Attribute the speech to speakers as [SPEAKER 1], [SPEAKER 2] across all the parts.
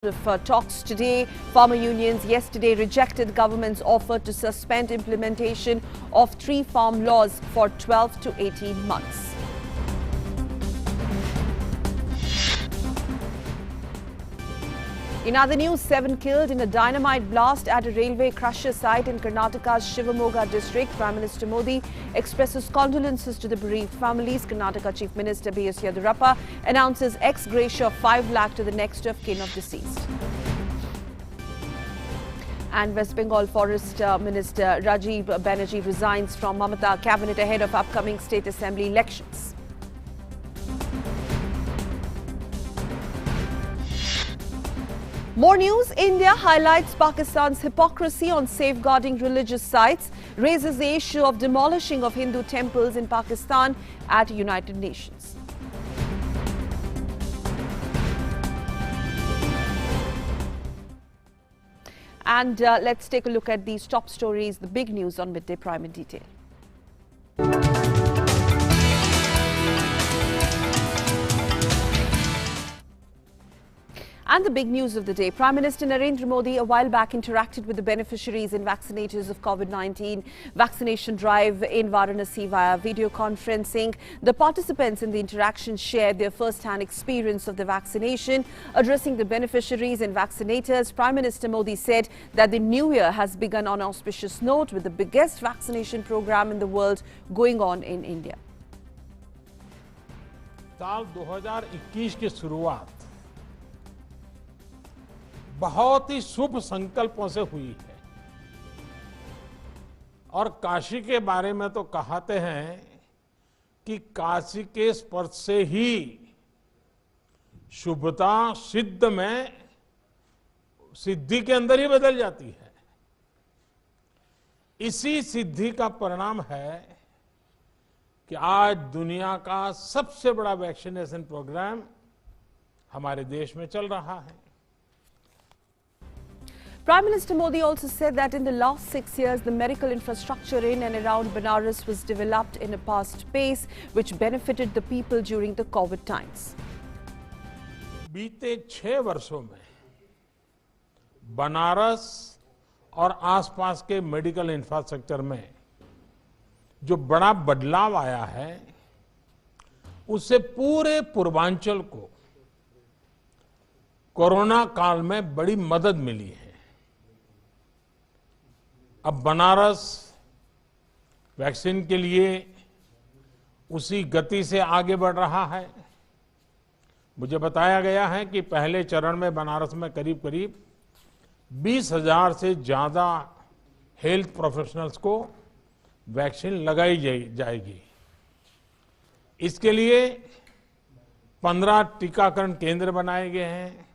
[SPEAKER 1] of talks today. Farmer unions yesterday rejected government's offer to suspend implementation of 3 farm laws for 12 to 18 months. In other news, 7 killed in a dynamite blast at a railway crusher site in Karnataka's Shivamogga district. Prime Minister Modi expresses condolences to the bereaved families. Karnataka Chief Minister B.S. Yediyurappa announces ex gratia of 5 lakh to the next of kin of deceased. And West Bengal Forest Minister Rajiv Banerjee resigns from Mamata cabinet ahead of upcoming state assembly elections. More news. India highlights Pakistan's hypocrisy on safeguarding religious sites, raises the issue of demolishing of Hindu temples in Pakistan at United Nations. And let's take a look at these top stories, the big news on Midday Prime in detail. And the big news of the day. Prime Minister Narendra Modi a while back interacted with the beneficiaries and vaccinators of COVID-19 vaccination drive in Varanasi via video conferencing. The participants in the interaction shared their first-hand experience of the vaccination. Addressing the beneficiaries and vaccinators, Prime Minister Modi said that the new year has begun on an auspicious note with the biggest vaccination program in the world going on in India.
[SPEAKER 2] साल 2021 की शुरुआत बहुत ही शुभ संकल्पों से हुई है और काशी के बारे में तो कहते हैं कि काशी के स्पर्श से ही शुभता सिद्धि के अंदर ही बदल जाती है। इसी सिद्धि का परिणाम है कि आज दुनिया का सबसे बड़ा वैक्सीनेशन प्रोग्राम हमारे देश में चल रहा है।
[SPEAKER 1] Prime Minister Modi also said that in the last 6 years, the medical infrastructure in and around Banaras was developed in a fast pace, which benefited the people during the COVID times.
[SPEAKER 2] बीते 6 वर्षों में बनारस और आसपास के medical infrastructure में जो बड़ा बदलाव आया है, उससे पूरे पूर्वांचल को कोरोना काल में बड़ी मदद मिली है। अब बनारस वैक्सीन के लिए उसी गति से आगे बढ़ रहा है। मुझे बताया गया है कि पहले चरण में बनारस में करीब 20,000 से ज्यादा हेल्थ प्रोफेशनल्स को वैक्सीन लगाई जाएगी। इसके लिए 15 टीकाकरण केंद्र बनाए गए हैं।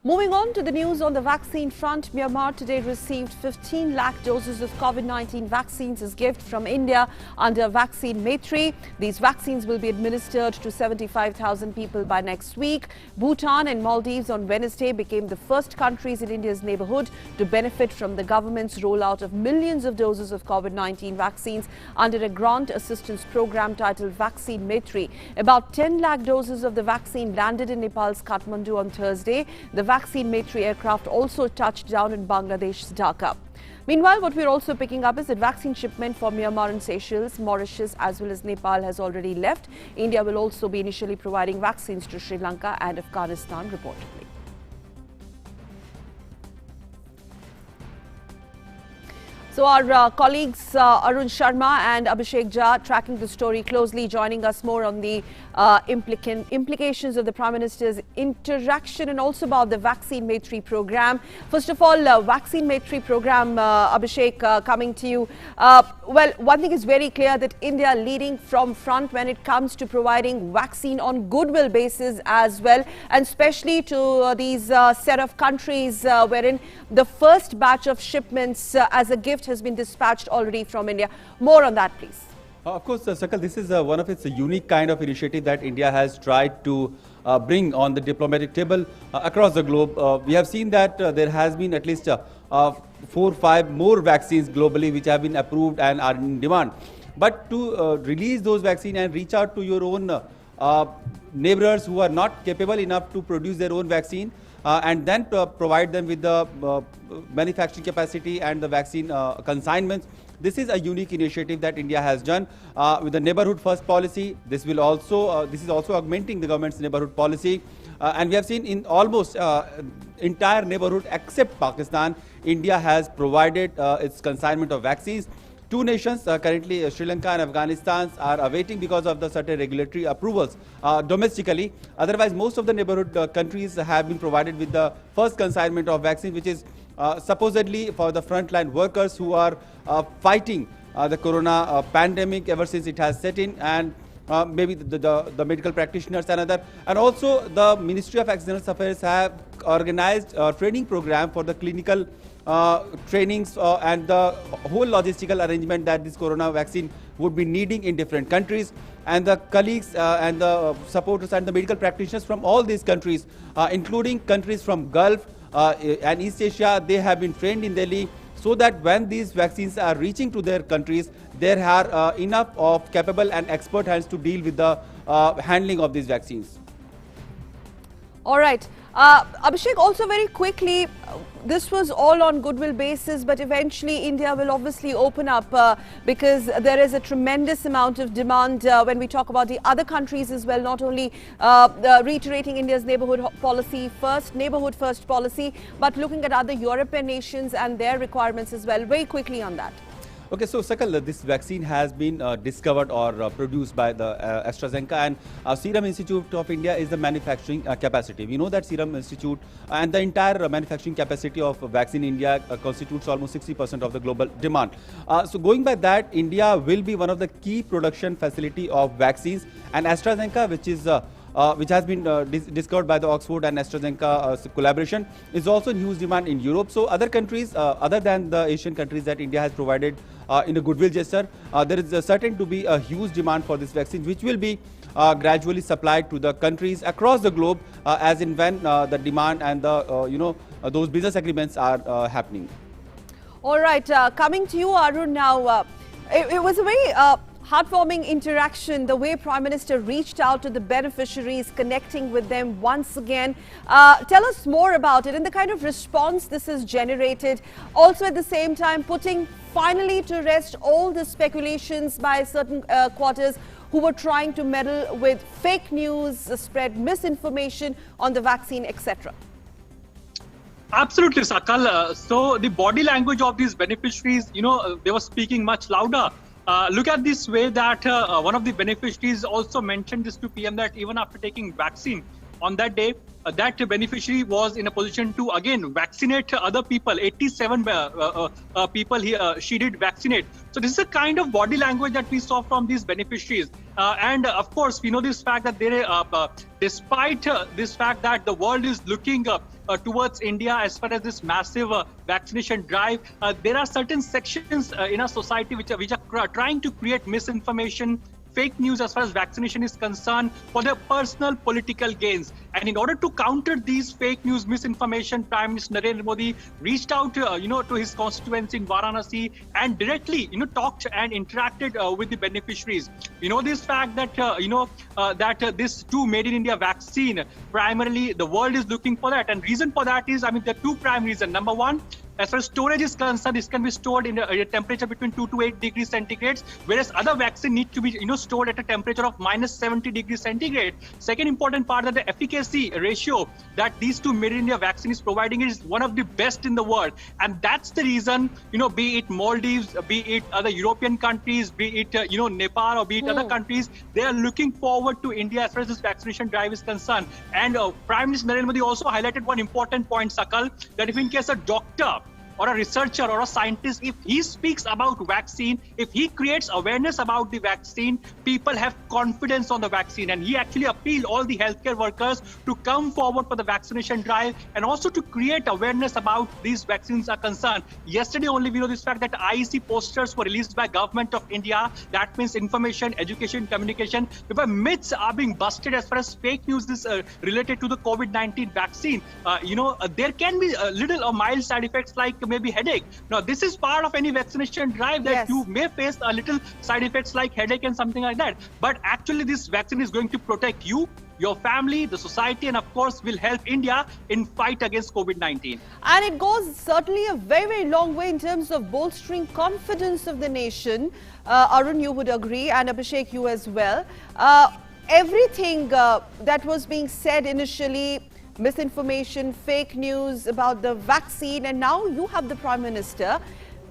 [SPEAKER 1] Moving on to the news on the vaccine front, Myanmar today received 15 lakh doses of COVID-19 vaccines as gift from India under Vaccine Maitri. These vaccines will be administered to 75,000 people by next week. Bhutan and Maldives on Wednesday became the first countries in India's neighborhood to benefit from the government's rollout of millions of doses of COVID-19 vaccines under a grant assistance program titled Vaccine Maitri. About 10 lakh doses of the vaccine landed in Nepal's Kathmandu on Thursday. The Vaccine Maitri aircraft also touched down in Bangladesh's Dhaka. Meanwhile, what we're also picking up is that vaccine shipment for Myanmar and Seychelles, Mauritius as well as Nepal has already left. India will also be initially providing vaccines to Sri Lanka and Afghanistan reportedly. So our colleagues Arun Sharma and Abhishek Jha tracking the story closely, joining us more on the implications of the Prime Minister's interaction and also about the Vaccine Maitri program. First of all, Vaccine Maitri program, Abhishek, coming to you. Well, one thing is very clear that India leading from front when it comes to providing vaccine on goodwill basis as well, and especially to these set of countries wherein the first batch of shipments as a gift has been dispatched already from India. More on that, please.
[SPEAKER 3] Of course, Sakal, this is one of its unique kind of initiative that India has tried to bring on the diplomatic table across the globe. We have seen that there has been at least 4 or 5 more vaccines globally which have been approved and are in demand. But to release those vaccines and reach out to your own neighbors who are not capable enough to produce their own vaccine and then provide them with the manufacturing capacity and the vaccine consignments. This is a unique initiative that India has done with the neighborhood first policy. This will also this is also augmenting the government's neighborhood policy, and we have seen in almost entire neighborhood except Pakistan, India has provided its consignment of vaccines. Two nations, currently Sri Lanka and Afghanistan, are awaiting because of the certain regulatory approvals domestically. Otherwise, most of the neighborhood countries have been provided with the first consignment of vaccine, which is supposedly for the frontline workers who are fighting the corona pandemic ever since it has set in, and maybe the medical practitioners and other. And also the Ministry of External Affairs have organized a training program for the clinical trainings and the whole logistical arrangement that this corona vaccine would be needing in different countries. And the colleagues and the supporters and the medical practitioners from all these countries, including countries from Gulf and East Asia, they have been trained in Delhi so that when these vaccines are reaching to their countries, there are enough of capable and expert hands to deal with the handling of these vaccines.
[SPEAKER 1] All right. Abhishek, also very quickly, this was all on goodwill basis, but eventually India will obviously open up because there is a tremendous amount of demand when we talk about the other countries as well, not only reiterating India's neighborhood first policy, but looking at other European nations and their requirements as well. Very quickly on that.
[SPEAKER 3] Okay, so Sakal, this vaccine has been discovered or produced by the AstraZeneca, and Serum Institute of India is the manufacturing capacity. We know that Serum Institute and the entire manufacturing capacity of vaccine in India constitutes almost 60% of the global demand. So going by that, India will be one of the key production facility of vaccines, and AstraZeneca, which has been discovered by the Oxford and AstraZeneca collaboration, is also in huge demand in Europe. So other countries, other than the Asian countries that India has provided in a goodwill gesture, there is certain to be a huge demand for this vaccine, which will be gradually supplied to the countries across the globe as in when the demand and the those business agreements are happening.
[SPEAKER 1] All right, coming to you, Arun. Now, it was a very heartwarming interaction, the way Prime Minister reached out to the beneficiaries, connecting with them once again. Tell us more about it and the kind of response this has generated. Also, at the same time, putting finally to rest all the speculations by certain quarters who were trying to meddle with fake news, spread misinformation on the vaccine, etc.
[SPEAKER 4] Absolutely, Sakal. So the body language of these beneficiaries, they were speaking much louder. Look at this way that one of the beneficiaries also mentioned this to PM that even after taking vaccine on that day, that beneficiary was in a position to again vaccinate other people. 87 people she did vaccinate. So this is a kind of body language that we saw from these beneficiaries. And of course, we know this fact that despite this fact that the world is looking towards India as far as this massive vaccination drive, there are certain sections in our society which are trying to create misinformation, fake news as far as vaccination is concerned for their personal political gains. And in order to counter these fake news, misinformation, Prime Minister Narendra Modi reached out to his constituency in Varanasi and directly talked and interacted with the beneficiaries. We know this fact that that this too made in India vaccine, primarily the world is looking for that, and reason for that is, there are two prime reasons. Number one, as far as storage is concerned, this can be stored in a temperature between 2 to 8 degrees centigrade, whereas other vaccine need to be stored at a temperature of minus 70 degrees centigrade. Second important part, that the efficacy ratio that these two made in India vaccine is providing is one of the best in the world, and that's the reason be it Maldives, be it other European countries, be it Nepal, or be it other countries, they are looking forward to India as far as this vaccination drive is concerned. And Prime Minister Narendra Modi also highlighted one important point, Sakal, that if in case a doctor or a researcher or a scientist, if he speaks about vaccine, if he creates awareness about the vaccine, people have confidence on the vaccine. And he actually appealed all the healthcare workers to come forward for the vaccination drive and also to create awareness about these vaccines are concerned. Yesterday only we know this fact that IEC posters were released by Government of India. That means information, education, communication. Where myths are being busted as far as fake news is related to the COVID-19 vaccine. There can be little or mild side effects like maybe headache. Now, this is part of any vaccination drive that
[SPEAKER 1] Yes.
[SPEAKER 4] you may face a little side effects like headache and something like that. But actually, this vaccine is going to protect you, your family, the society, and of course will help India in fight against COVID-19.
[SPEAKER 1] And it goes certainly a very, very long way in terms of bolstering confidence of the nation. Arun, you would agree, and Abhishek, you as well. Everything that was being said initially, misinformation, fake news about the vaccine, and now you have the Prime Minister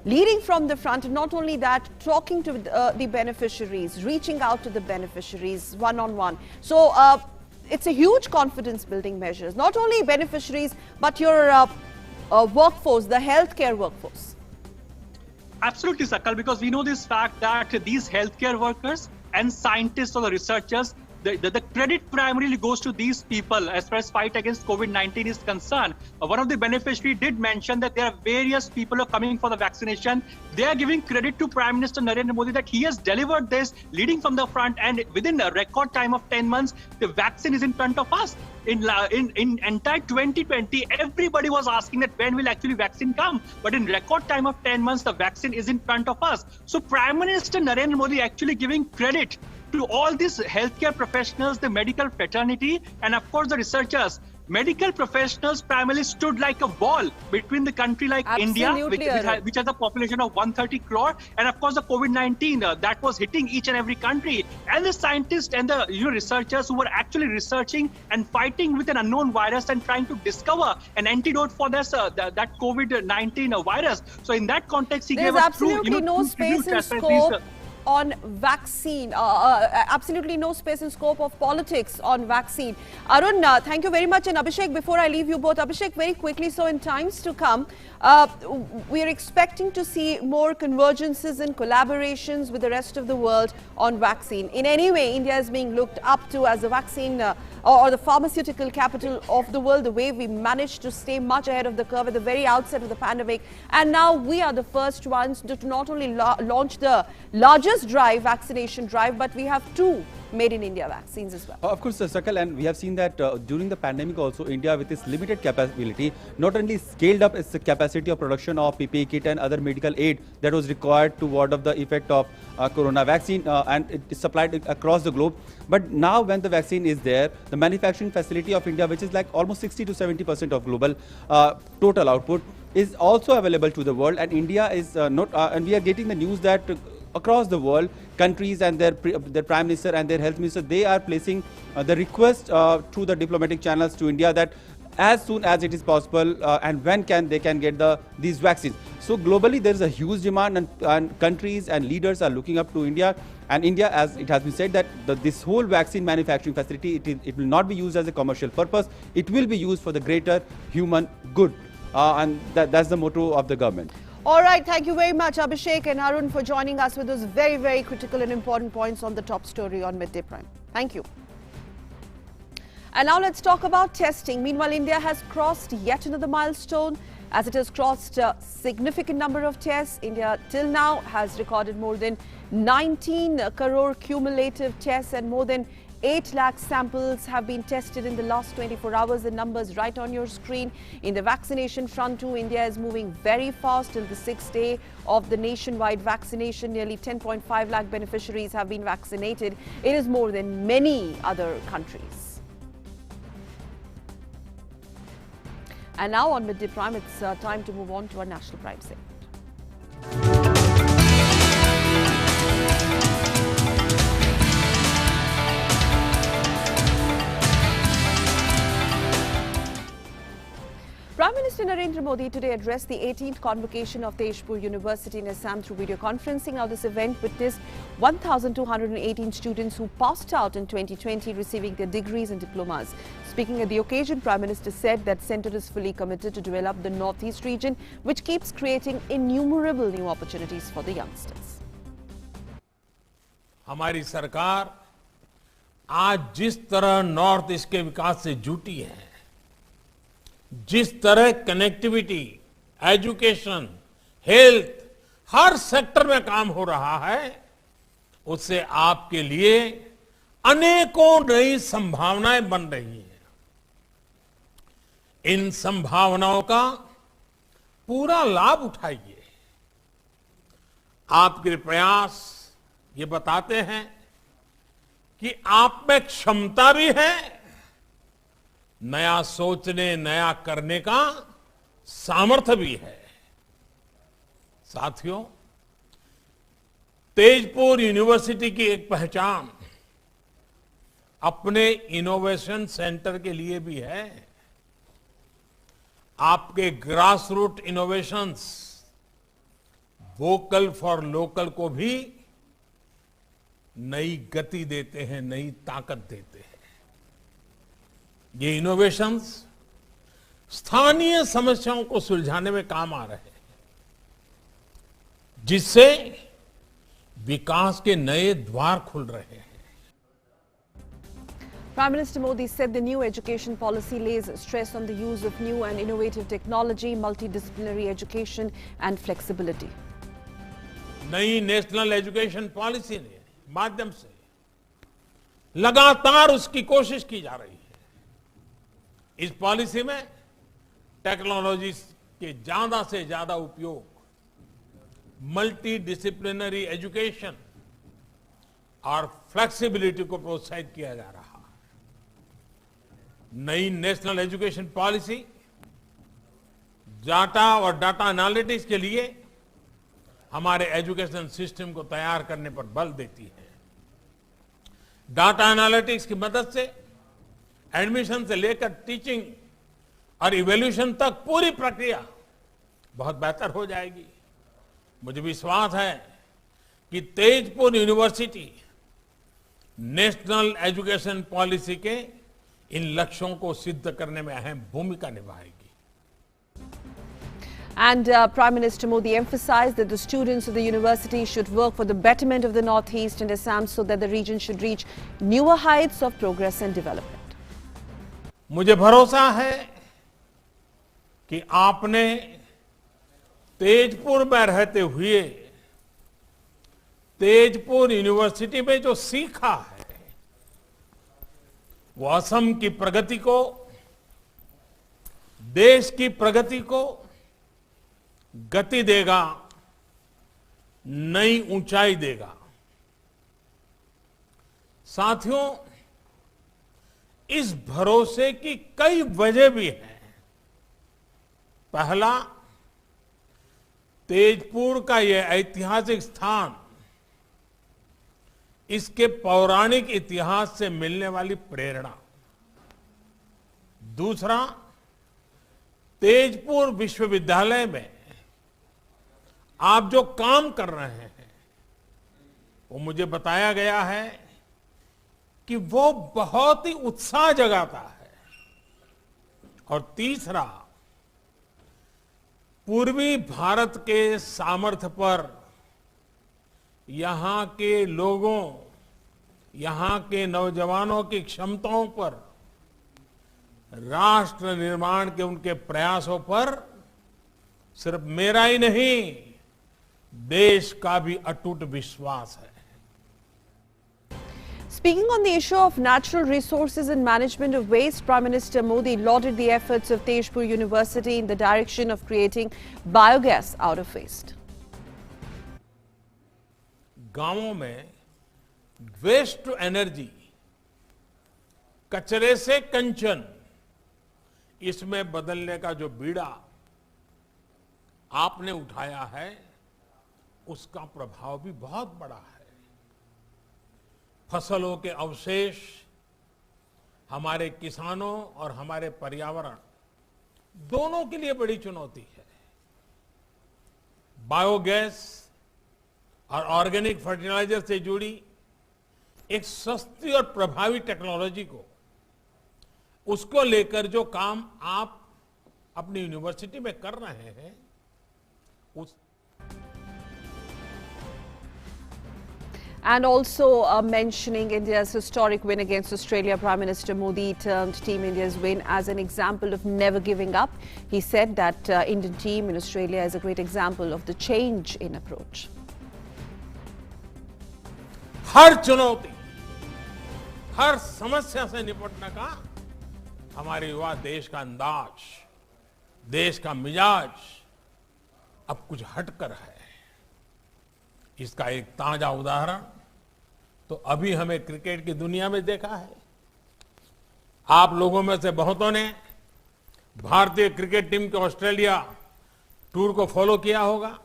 [SPEAKER 1] leading from the front, and not only that, talking to the beneficiaries, reaching out to the beneficiaries one-on-one. So it's a huge confidence building measures, not only beneficiaries, but your workforce, the healthcare workforce.
[SPEAKER 4] Absolutely, Sakal, because we know this fact that these healthcare workers and scientists or the researchers, the credit primarily goes to these people as far as fight against COVID-19 is concerned. One of the beneficiaries did mention that there are various people who are coming for the vaccination. They are giving credit to Prime Minister Narendra Modi that he has delivered this leading from the front, and within a record time of 10 months, the vaccine is in front of us. In entire 2020, everybody was asking that when will actually vaccine come? But in record time of 10 months, the vaccine is in front of us. So Prime Minister Narendra Modi actually giving credit to all these healthcare professionals, the medical fraternity, and of course the researchers. Medical professionals primarily stood like a wall between the country like India, which has a population of 130 crore, and of course the COVID-19 that was hitting each and every country. And the scientists and the researchers who were actually researching and fighting with an unknown virus and trying to discover an antidote for this that COVID-19 virus. So in that context, he
[SPEAKER 1] There's
[SPEAKER 4] gave us
[SPEAKER 1] absolutely no space and scope on vaccine, absolutely no space and scope of politics on vaccine. Arun, thank you very much. And Abhishek, before I leave you both, Abhishek, very quickly, so in times to come, we are expecting to see more convergences and collaborations with the rest of the world on vaccine. In any way, India is being looked up to as a vaccine or the pharmaceutical capital of the world, the way we managed to stay much ahead of the curve at the very outset of the pandemic. And now we are the first ones to not only launch the largest vaccination drive, but we have 2 made in India vaccines as well.
[SPEAKER 3] Of course, Sakal, and we have seen that during the pandemic also, India with its limited capability not only scaled up its capacity of production of PPE kit and other medical aid that was required to ward off the effect of corona vaccine, and it is supplied across the globe. But now when the vaccine is there, the manufacturing facility of India, which is like almost 60 to 70% of global total output, is also available to the world. And India is not, and we are getting the news that across the world, countries and their Prime Minister and their Health Minister, they are placing the request through the diplomatic channels to India that as soon as it is possible and when they can get these vaccines. So globally, there is a huge demand, and countries and leaders are looking up to India. And India, as it has been said, that this whole vaccine manufacturing facility, it will not be used as a commercial purpose. It will be used for the greater human good. And that's the motto of the government.
[SPEAKER 1] All right, thank you very much, Abhishek and Arun, for joining us with those very, very critical and important points on the top story on Midday Prime. Thank you. And now let's talk about testing. Meanwhile, India has crossed yet another milestone as it has crossed a significant number of tests. India till now has recorded more than 19 crore cumulative tests, and more than 8 lakh samples have been tested in the last 24 hours. The numbers right on your screen. In the vaccination front too, India is moving very fast. Till the 6th day of the nationwide vaccination, nearly 10.5 lakh beneficiaries have been vaccinated. It is more than many other countries. And now on Midday Prime, it's time to move on to our National Prime segment. Prime Minister Narendra Modi today addressed the 18th convocation of Tezpur University in Assam through video conferencing. Now, this event witnessed 1,218 students who passed out in 2020 receiving their degrees and diplomas. Speaking at the occasion, Prime Minister said that centre is fully committed to develop the Northeast region, which keeps creating innumerable new opportunities for the youngsters.
[SPEAKER 2] हमारी सरकार आज जिस तरह north east के विकास से जुटी है, जिस तरह कनेक्टिविटी, एजुकेशन, हेल्थ, हर सेक्टर में काम हो रहा है, उससे आपके लिए अनेकों नई संभावनाएं बन रही हैं। इन संभावनाओं का पूरा लाभ उठाइए। आपके प्रयास ये बताते हैं कि आप में क्षमता भी है, नया सोचने, नया करने का सामर्थ्य भी है। साथियों, तेजपुर यूनिवर्सिटी की एक पहचान अपने इनोवेशन सेंटर के लिए भी है। आपके grass root innovations vocal for local को भी नई गति देते हैं, नई ताकत देते हैं। ये इनोवेशंस स्थानीय समस्याओं को सुलझाने में काम आ रहे हैं, जिससे विकास के नए द्वार खुल रहे हैं।
[SPEAKER 1] Prime Minister Modi said the new education policy lays stress on the use of new and innovative technology, multidisciplinary education and flexibility.
[SPEAKER 2] नई नेशनल एजुकेशन पॉलिसी ने माध्यम से लगातार उसकी कोशिश की जा रही है। इस पॉलिसी में टेक्नोलॉजी के ज्यादा से ज्यादा उपयोग, मल्टी डिसिप्लिनरी एजुकेशन और फ्लेक्सिबिलिटी को प्रोत्साहित किया जा रहा है। नई नेशनल एजुकेशन पॉलिसी डाटा और डाटा एनालिटिक्स के लिए हमारे एजुकेशन सिस्टम को तैयार करने पर बल देती है। डाटा एनालिटिक्स की मदद से एडमिशन से लेकर टीचिंग और इवैल्यूएशन तक पूरी प्रक्रिया बहुत बेहतर हो जाएगी। मुझे विश्वास है कि Tezpur university national education policy के इन लक्ष्यों को सिद्ध करने में अहम भूमिका निभाएगी।
[SPEAKER 1] And Prime Minister Modi emphasized that the students of the university should work for the betterment of the Northeast and Assam so that the region should reach newer heights of progress and development.
[SPEAKER 2] मुझे भरोसा है कि आपने तेजपुर में रहते हुए Tezpur university में जो सीखा है वो असम की प्रगति को, देश की प्रगति को गति देगा, नई ऊंचाई देगा। साथियों, इस भरोसे की कई वजह भी हैं। पहला, तेजपुर का यह ऐतिहासिक स्थान, इसके पौराणिक इतिहास से मिलने वाली प्रेरणा। दूसरा, तेजपुर विश्वविद्यालय में आप जो काम कर रहे हैं वो मुझे बताया गया है कि वो बहुत ही उत्साह जगाता है। और तीसरा, पूर्वी भारत के सामर्थ्य पर, यहां के लोगों, यहां के नौजवानों की क्षमताओं पर, राष्ट्र निर्माण के उनके प्रयासों पर सिर्फ मेरा ही नहीं, देश का भी अटूट विश्वास है।
[SPEAKER 1] Speaking on the issue of natural resources and management of waste, Prime Minister Modi lauded the efforts of Tejpur University in the direction of creating biogas out of waste.
[SPEAKER 2] गांवों में वेस्ट टू एनर्जी, कचरे से कंचन, इसमें बदलने का जो बीड़ा आपने उठाया है उसका प्रभाव भी बहुत बड़ा है। फसलों के अवशेष हमारे किसानों और हमारे पर्यावरण दोनों के लिए बड़ी चुनौती है। बायोगैस और ऑर्गेनिक फर्टिलाइजर से जुड़ी एक सस्ती और प्रभावी टेक्नोलॉजी को, उसको लेकर जो काम आप अपनी यूनिवर्सिटी में कर रहे हैं, उस
[SPEAKER 1] And also mentioning India's historic win against Australia, Prime Minister Modi termed Team India's win as an example of never giving up. He said that Indian team in Australia is a great example of the change in approach.
[SPEAKER 2] हर चुनौती, हर समस्या से निपटने का हमारे युवा देश का अंदाज, देश का मिजाज अब कुछ हटकर है। इसका एक ताजा उदाहरण तो अभी हमें क्रिकेट की दुनिया में देखा है। आप लोगों में से बहुतों ने भारतीय क्रिकेट टीम के ऑस्ट्रेलिया टूर को फॉलो किया होगा।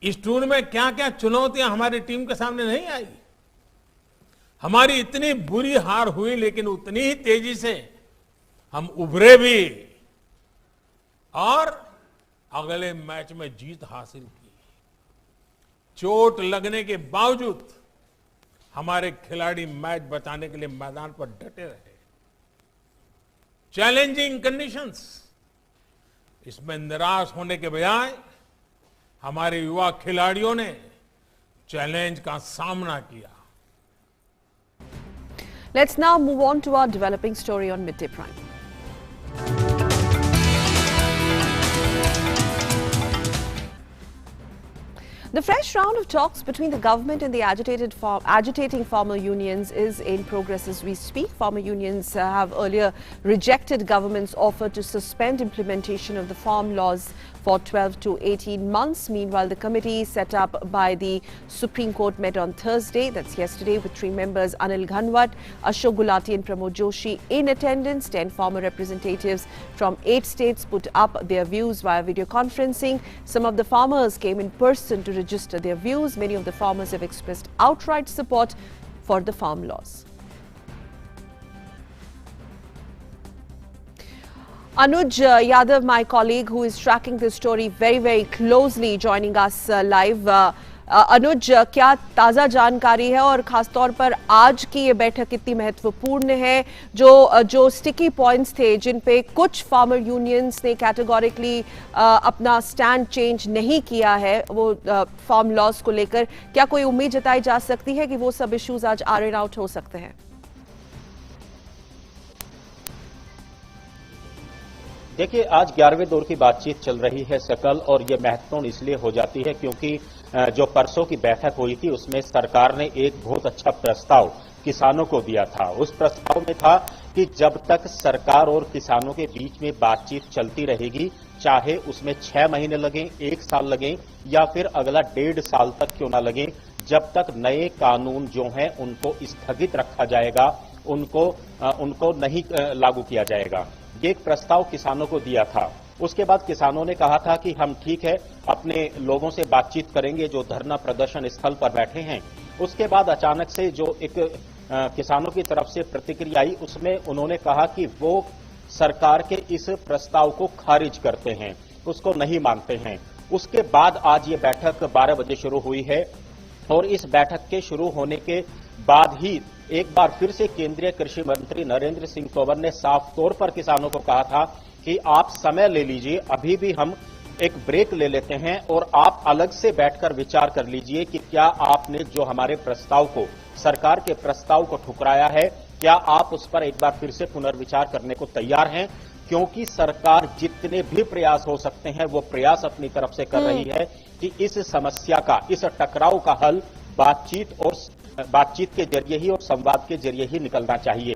[SPEAKER 2] इस टूर में क्या क्या चुनौतियां हमारी टीम के सामने नहीं आई। हमारी इतनी बुरी हार हुई, लेकिन उतनी ही तेजी से हम उभरे भी और अगले मैच में जीत हासिल की। चोट लगने के बावजूद हमारे खिलाड़ी मैच बचाने के लिए मैदान पर डटे रहे। चैलेंजिंग कंडीशंस, इसमें निराश होने के बजाय हमारे युवा खिलाड़ियों ने चैलेंज का सामना किया।
[SPEAKER 1] Let's now move on to our developing story on Midday Prime. The fresh round of talks between the government and the agitating farmer unions is in progress as we speak. Farmer unions have earlier rejected government's offer to suspend implementation of the farm laws for 12 to 18 months. Meanwhile, the committee set up by the Supreme Court met on Thursday, that's yesterday, with 3 members Anil Ghanwat, Ashok Gulati and Pramod Joshi in attendance. 10 farmer representatives from 8 states put up their views via video conferencing. Some of the farmers came in person to register their views. Many of the farmers have expressed outright support for the farm laws. Anuj Yadav, my colleague who is tracking this story very, very closely, joining us live. अनुज, क्या ताज़ा जानकारी है और खासतौर पर आज की ये बैठक कितनी महत्वपूर्ण है? जो स्टिकी पॉइंट्स थे जिन पे कुछ फार्मर यूनियंस ने कैटेगोरिकली अपना स्टैंड चेंज नहीं किया है वो फार्म लॉज को लेकर, क्या कोई उम्मीद जताई जा सकती है कि वो सब इश्यूज आज आयरन आउट हो सकते हैं?
[SPEAKER 5] देखिए, आज 11वें दौर की बातचीत चल रही है सकल, और ये महत्वपूर्ण इसलिए हो जाती है क्योंकि जो परसों की बैठक हुई थी उसमें सरकार ने एक बहुत अच्छा प्रस्ताव किसानों को दिया था। उस प्रस्ताव में था कि जब तक सरकार और किसानों के बीच में बातचीत चलती रहेगी, चाहे उसमें 6 महीने लगें, 1 साल लगें या फिर अगला 1.5 साल तक क्यों ना लगे, जब तक नए कानून जो हैं उनको स्थगित रखा जाएगा, उनको नहीं लागू किया जाएगा। ये एक प्रस्ताव किसानों को दिया था। उसके बाद किसानों ने कहा था कि हम ठीक है अपने लोगों से बातचीत करेंगे जो धरना प्रदर्शन स्थल पर बैठे हैं। उसके बाद अचानक से जो एक किसानों की तरफ से प्रतिक्रिया आई, उसमें उन्होंने कहा कि वो सरकार के इस प्रस्ताव को खारिज करते हैं, उसको नहीं मानते हैं। उसके बाद आज ये बैठक 12 बजे शुरू हुई है और इस बैठक के शुरू होने के बाद ही एक बार फिर से केंद्रीय कृषि मंत्री नरेंद्र सिंह तोमर ने साफ तौर पर किसानों को कहा था कि आप समय ले लीजिए, अभी भी हम एक ब्रेक ले लेते हैं और आप अलग से बैठकर विचार कर लीजिए कि क्या आपने जो हमारे प्रस्ताव को, सरकार के प्रस्ताव को ठुकराया है, क्या आप उस पर एक बार फिर से पुनर्विचार करने को तैयार हैं? क्योंकि सरकार जितने भी प्रयास हो सकते हैं वो प्रयास अपनी तरफ से कर रही है कि इस समस्या का, इस टकराव का हल बातचीत के जरिए ही और संवाद के जरिए ही निकलना चाहिए।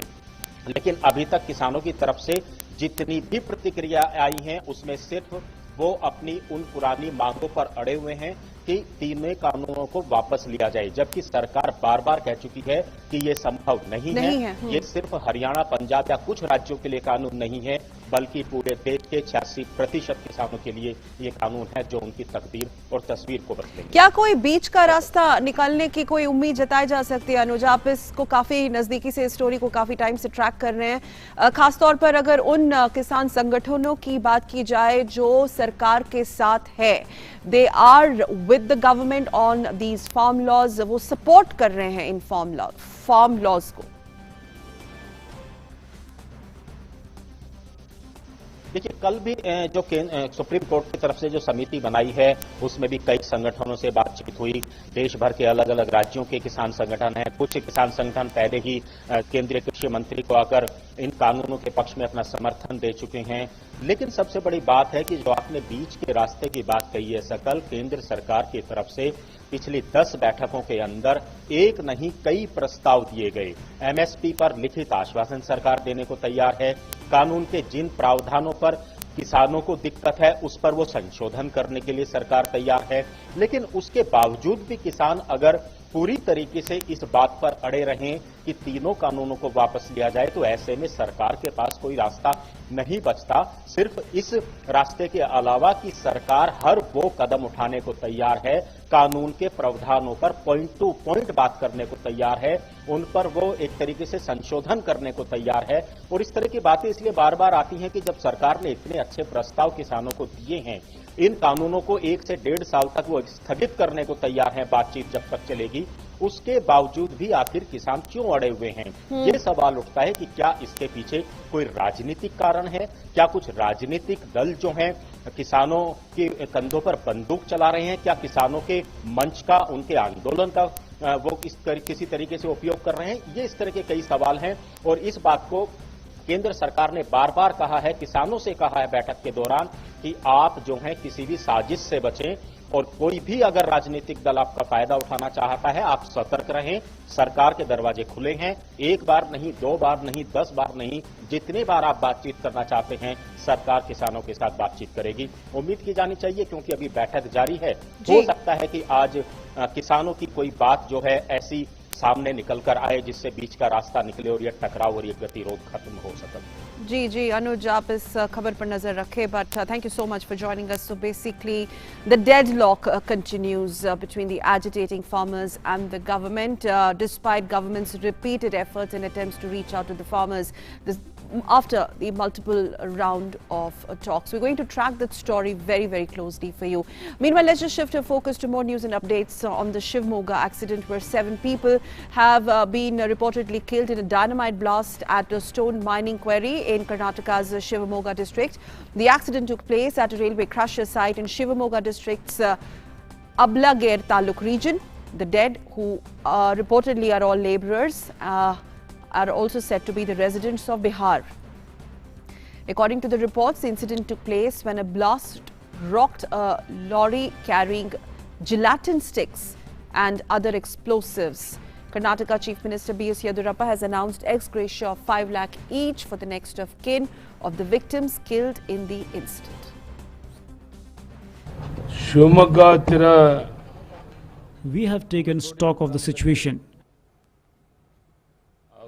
[SPEAKER 5] लेकिन अभी तक किसानों की तरफ से जितनी भी प्रतिक्रिया आई हैं उसमें सिर्फ वो अपनी उन पुरानी मांगों पर अड़े हुए हैं कि तीनों कानूनों को वापस लिया जाए, जबकि सरकार बार बार कह चुकी है कि ये संभव नहीं है। ये सिर्फ हरियाणा, पंजाब या कुछ राज्यों के लिए कानून नहीं है, बल्कि पूरे देश के 86% किसानों के लिए ये कानून है जो उनकी तकदीर और तस्वीर को बदलेंगे।
[SPEAKER 1] क्या कोई बीच का रास्ता निकालने की कोई उम्मीद जताई जा सकती है? अनुज, आप इसको काफी नजदीकी से, स्टोरी को काफी टाइम से ट्रैक कर रहे हैं, खासतौर पर अगर उन किसान संगठनों की बात की जाए जो सरकार के साथ है, they are with the government on these farm laws, वो सपोर्ट कर रहे हैं इन फार्म लॉज को।
[SPEAKER 5] देखिए, कल भी जो सुप्रीम कोर्ट की तरफ से जो समिति बनाई है उसमें भी कई संगठनों से बातचीत हुई। देश भर के अलग अलग राज्यों के किसान संगठन हैं। कुछ किसान संगठन पहले ही केंद्रीय कृषि मंत्री को आकर इन कानूनों के पक्ष में अपना समर्थन दे चुके हैं। लेकिन सबसे बड़ी बात है कि जो आपने बीच के रास्ते की बात कही है सकल, केंद्र सरकार की तरफ से पिछली 10 बैठकों के अंदर एक नहीं कई प्रस्ताव दिए गए। एमएसपी पर लिखित आश्वासन सरकार देने को तैयार है। कानून के जिन प्रावधानों पर किसानों को दिक्कत है उस पर वो संशोधन करने के लिए सरकार तैयार है। लेकिन उसके बावजूद भी किसान अगर पूरी तरीके से इस बात पर अड़े रहें कि तीनों कानूनों को वापस लिया जाए, तो ऐसे में सरकार के पास कोई रास्ता नहीं बचता। सिर्फ इस रास्ते के अलावा कि सरकार हर वो कदम उठाने को तैयार है, कानून के प्रावधानों पर पॉइंट टू पॉइंट बात करने को तैयार है, उन पर वो एक तरीके से संशोधन करने को तैयार है। और इस तरह की बातें इसलिए बार बार आती हैं कि जब सरकार ने इतने अच्छे प्रस्ताव किसानों को दिए हैं, इन कानूनों को 1 से 1.5 साल तक वो स्थगित करने को तैयार हैं, बातचीत जब तक चलेगी, उसके बावजूद भी आखिर किसान क्यों अड़े हुए हैं? ये सवाल उठता है कि क्या इसके पीछे कोई राजनीतिक कारण है? क्या कुछ राजनीतिक दल जो हैं किसानों के कंधों पर बंदूक चला रहे हैं? क्या किसानों के मंच का, उनके आंदोलन का वो किसी तरीके से उपयोग कर रहे हैं? ये इस तरह के कई सवाल हैं और इस बात को केंद्र सरकार ने बार बार कहा है, किसानों से कहा है बैठक के दौरान कि आप जो हैं किसी भी साजिश से बचें और कोई भी अगर राजनीतिक दल आपका फायदा उठाना चाहता है, आप सतर्क रहें। सरकार के दरवाजे खुले हैं, 1 बार नहीं, 2 बार नहीं, 10 बार नहीं, जितने बार आप बातचीत करना चाहते हैं सरकार किसानों के साथ बातचीत करेगी। उम्मीद की जानी चाहिए क्योंकि अभी बैठक जारी है, हो सकता है कि आज किसानों की कोई बात जो है ऐसी सामने निकल कर आए जिससे बीच का रास्ता निकले और ये टकराव और ये गतिरोध खत्म हो सके।
[SPEAKER 1] जी अनुज, आप इस खबर पर नजर रखें, but thank you so much for joining us. So basically the deadlock continues between the agitating farmers and the government, despite government's repeated efforts and attempts to reach out to the farmers after the multiple round of talks. We're going to track that story very, very closely for you. Meanwhile, let's just shift our focus to more news and updates on the Shivamogga accident, where 7 people have been reportedly killed in a dynamite blast at a stone mining quarry in Karnataka's Shivamogga district. The accident took place at a railway crusher site in Shivamogga district's Ablagere Taluk region. The dead, who reportedly are all labourers, are also said to be the residents of Bihar. According to the reports, the incident took place when a blast rocked a lorry carrying gelatin sticks and other explosives. Karnataka Chief Minister B.S. Yediyurappa has announced ex gratia of 5 lakh each for the next of kin of the victims killed in the incident.
[SPEAKER 6] Shivamogga Tira.
[SPEAKER 7] We have taken stock of the situation.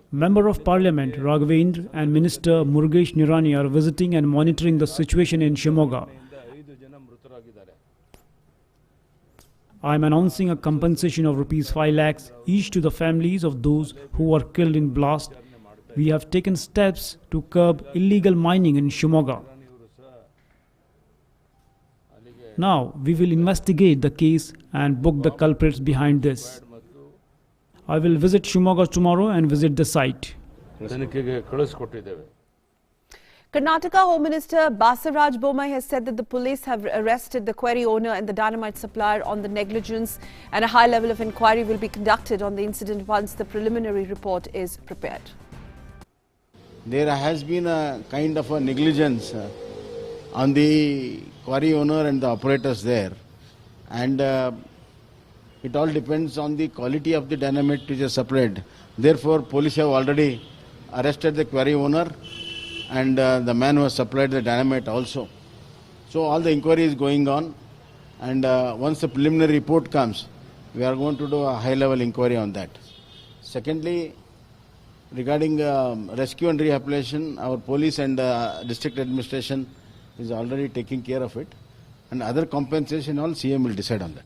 [SPEAKER 7] Member of Parliament Raghavendra and Minister Murugesh Nirani are visiting and monitoring the situation in Shivamogga. I am announcing a compensation of ₹5 lakhs each to the families of those who were killed in blast. We have taken steps to curb illegal mining in Shivamogga. Now we will investigate the case and book the culprits behind this. I will visit Shivamogga tomorrow and visit the site.
[SPEAKER 1] Karnataka Home Minister Basaraj Bommai has said that the police have arrested the quarry owner and the dynamite supplier on the negligence, and a high level of inquiry will be conducted on the incident once the preliminary report is prepared.
[SPEAKER 8] There has been a kind of a negligence on the quarry owner and the operators there, and it all depends on the quality of the dynamite which is supplied. Therefore, police have already arrested the quarry owner and the man who has supplied the dynamite also. So all the inquiry is going on, and once the preliminary report comes, we are going to do a high-level inquiry on that. Secondly, regarding rescue and rehabilitation, our police and district administration is already taking care of it, and other compensation all CM will decide on that.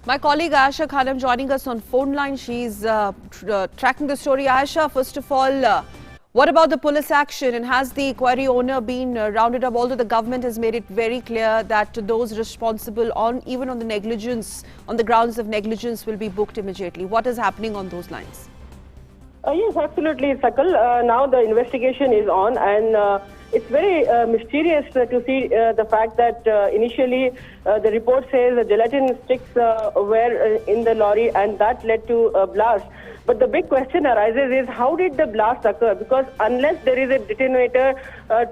[SPEAKER 1] My colleague Ayesha Khanam joining us on phone line. She's tracking the story. Ayesha, first of all, what about the police action, and has the quarry owner been rounded up? Although the government has made it very clear that those responsible even on the negligence, on the grounds of negligence, will be booked immediately. What is happening on those lines?
[SPEAKER 9] Yes, absolutely, Sakal. Now the investigation is on, and it's very mysterious to see the fact that initially the report says the gelatin sticks were in the lorry, and that led to a blast. But the big question arises is how did the blast occur? Because unless there is a detonator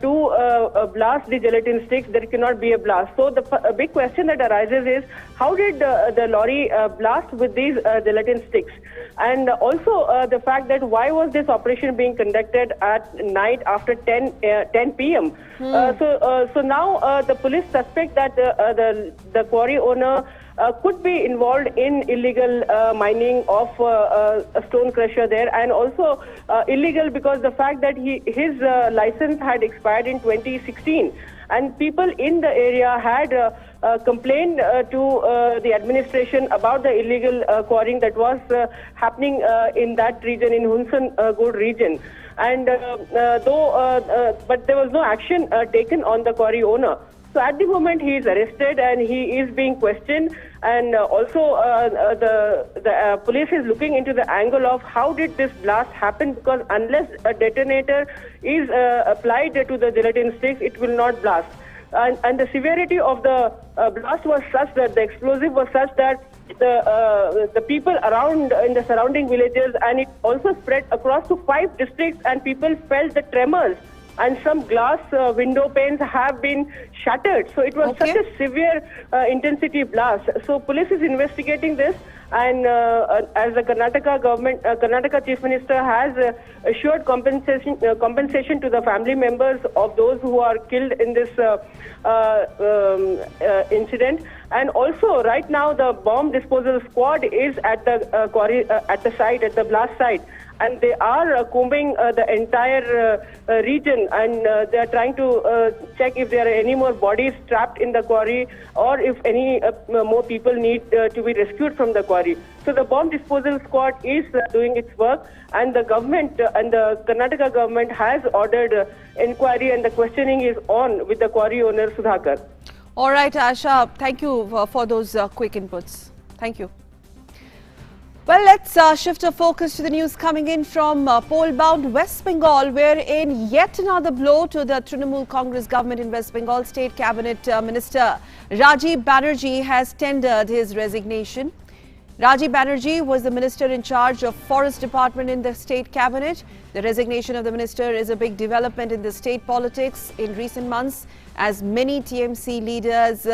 [SPEAKER 9] to blast the gelatin sticks, there cannot be a blast. So the big question that arises is how did the lorry blast with these gelatin sticks? And also the fact that why was this operation being conducted at night after 10 p.m. So now the police suspect that the quarry owner could be involved in illegal mining of a stone crusher there, and also illegal because the fact that his license had expired in 2016, and people in the area had complained to the administration about the illegal quarrying that was happening in that region, in Hunsan Gud region. And but there was no action taken on the quarry owner. So at the moment he is arrested and he is being questioned, and also the police is looking into the angle of how did this blast happen, because unless a detonator is applied to the gelatin sticks, it will not blast. And the severity of the blast was such that the explosive was such that the people around in the surrounding villages, and it also spread across to 5 districts, and people felt the tremors. And some glass window panes have been shattered. So it was such a severe intensity blast. So police is investigating this, and as the Karnataka government, Karnataka Chief Minister has assured compensation to the family members of those who are killed in this incident. And also, right now, the bomb disposal squad is at the quarry, at the site, at the blast site. And they are combing the entire region, and they are trying to check if there are any more bodies trapped in the quarry, or if any more people need to be rescued from the quarry. So the bomb disposal squad is doing its work, and the government and the Karnataka government has ordered inquiry, and the questioning is on with the quarry owner Sudhakar.
[SPEAKER 1] All right, Asha, thank you for those quick inputs. Thank you. Well, let's shift our focus to the news coming in from poll-bound West Bengal, where in yet another blow to the Trinamool Congress government in West Bengal, State Cabinet Minister Rajiv Banerjee has tendered his resignation. Rajiv Banerjee was the minister in charge of Forest Department in the state cabinet. The resignation of the minister is a big development in the state politics in recent months, as many TMC leaders,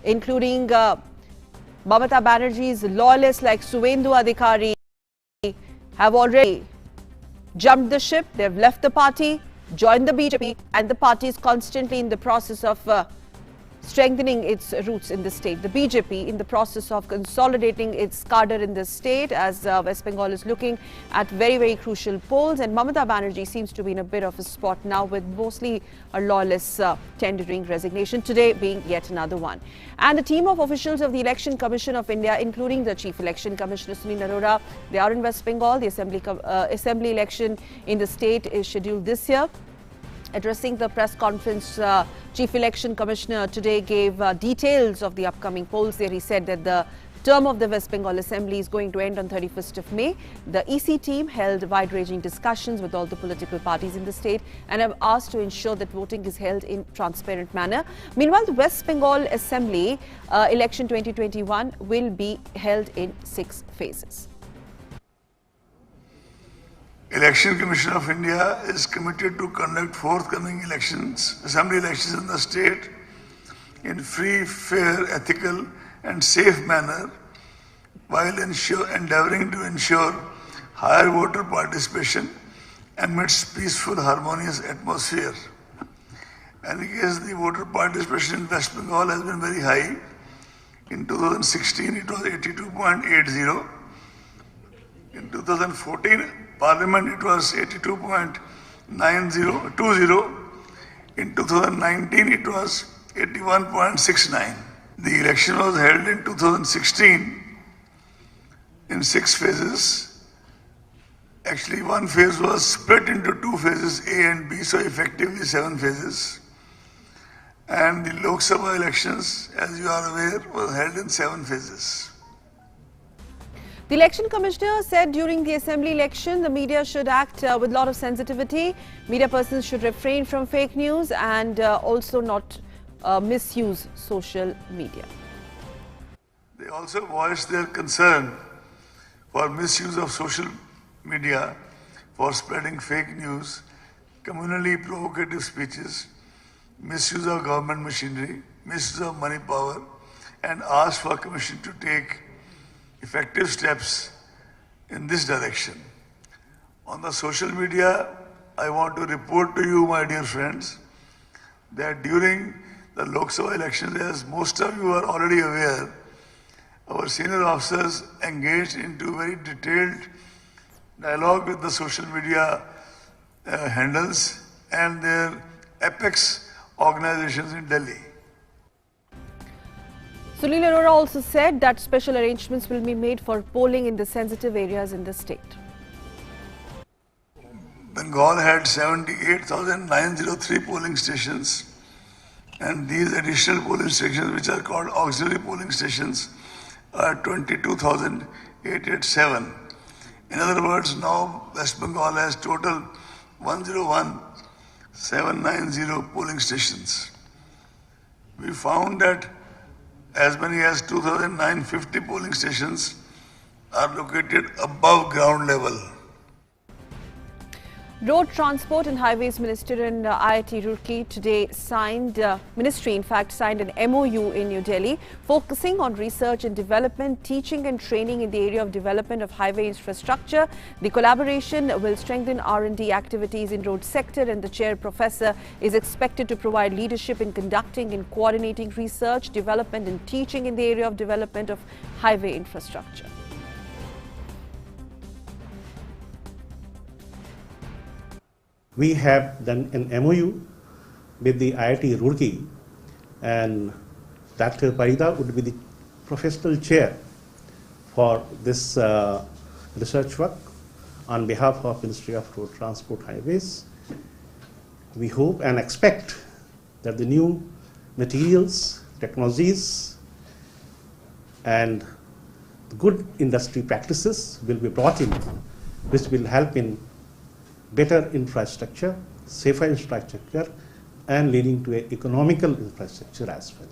[SPEAKER 1] including Mamata Banerjee's loyalists like Suvendu Adhikari, have already jumped the ship. They've left the party, joined the BJP, and the party is constantly in the process of strengthening its roots in the state. The BJP in the process of consolidating its cadre in the state, as West Bengal is looking at very, very crucial polls. And Mamata Banerjee seems to be in a bit of a spot now, with mostly her loyalists tendering resignation, today being yet another one. And a team of officials of the Election Commission of India, including the Chief Election Commissioner Sunil Arora, they are in West Bengal. The assembly election in the state is scheduled this year. Addressing the press conference, Chief Election Commissioner today gave details of the upcoming polls. There he said that the term of the West Bengal Assembly is going to end on 31st of May. The EC team held wide-ranging discussions with all the political parties in the state and have asked to ensure that voting is held in transparent manner. Meanwhile, the West Bengal Assembly election 2021 will be held in 6 phases.
[SPEAKER 10] Election Commission of India is committed to conduct forthcoming elections, assembly elections in the state in free, fair, ethical and safe manner, while endeavouring to ensure higher voter participation amidst peaceful, harmonious atmosphere. And in case the voter participation in West Bengal has been very high. In 2016 it was 82.80. In 2014 Parliament it was 82.20. In 2019 it was 81.69. The election was held in 2016 in 6 phases. Actually, one phase was split into 2 phases, A and B, so effectively 7 phases. And the Lok Sabha elections, as you are aware, were held in 7 phases.
[SPEAKER 1] The Election Commissioner said during the assembly election, the media should act with a lot of sensitivity. Media persons should refrain from fake news and also not misuse social media.
[SPEAKER 10] They also voiced their concern for misuse of social media for spreading fake news, communally provocative speeches, misuse of government machinery, misuse of money power, and asked for Commission to take effective steps in this direction. On the social media, I want to report to you, my dear friends, that during the Lok Sabha elections, as most of you are already aware, our senior officers engaged into very detailed dialogue with the social media handles and their apex organizations in Delhi.
[SPEAKER 1] Sunil Arora also said that special arrangements will be made for polling in the sensitive areas in the state.
[SPEAKER 10] Bengal had 78,903 polling stations, and these additional polling stations, which are called auxiliary polling stations, are 22,887. In other words, now West Bengal has total 101,790 polling stations. We found that as many as 2,950 polling stations are located above ground level.
[SPEAKER 1] Road Transport and Highways Minister in IIT Roorkee today signed an MOU in New Delhi focusing on research and development, teaching and training in the area of development of highway infrastructure. The collaboration will strengthen R&D activities in road sector, and the chair professor is expected to provide leadership in conducting and coordinating research, development and teaching in the area of development of highway infrastructure.
[SPEAKER 11] We have done an MOU with the IIT Roorkee, and Dr. Parida would be the professional chair for this research work on behalf of Ministry of Road Transport Highways. We hope and expect that the new materials, technologies, and good industry practices will be brought in, which will help in better infrastructure, safer infrastructure, and leading to an economical infrastructure as well.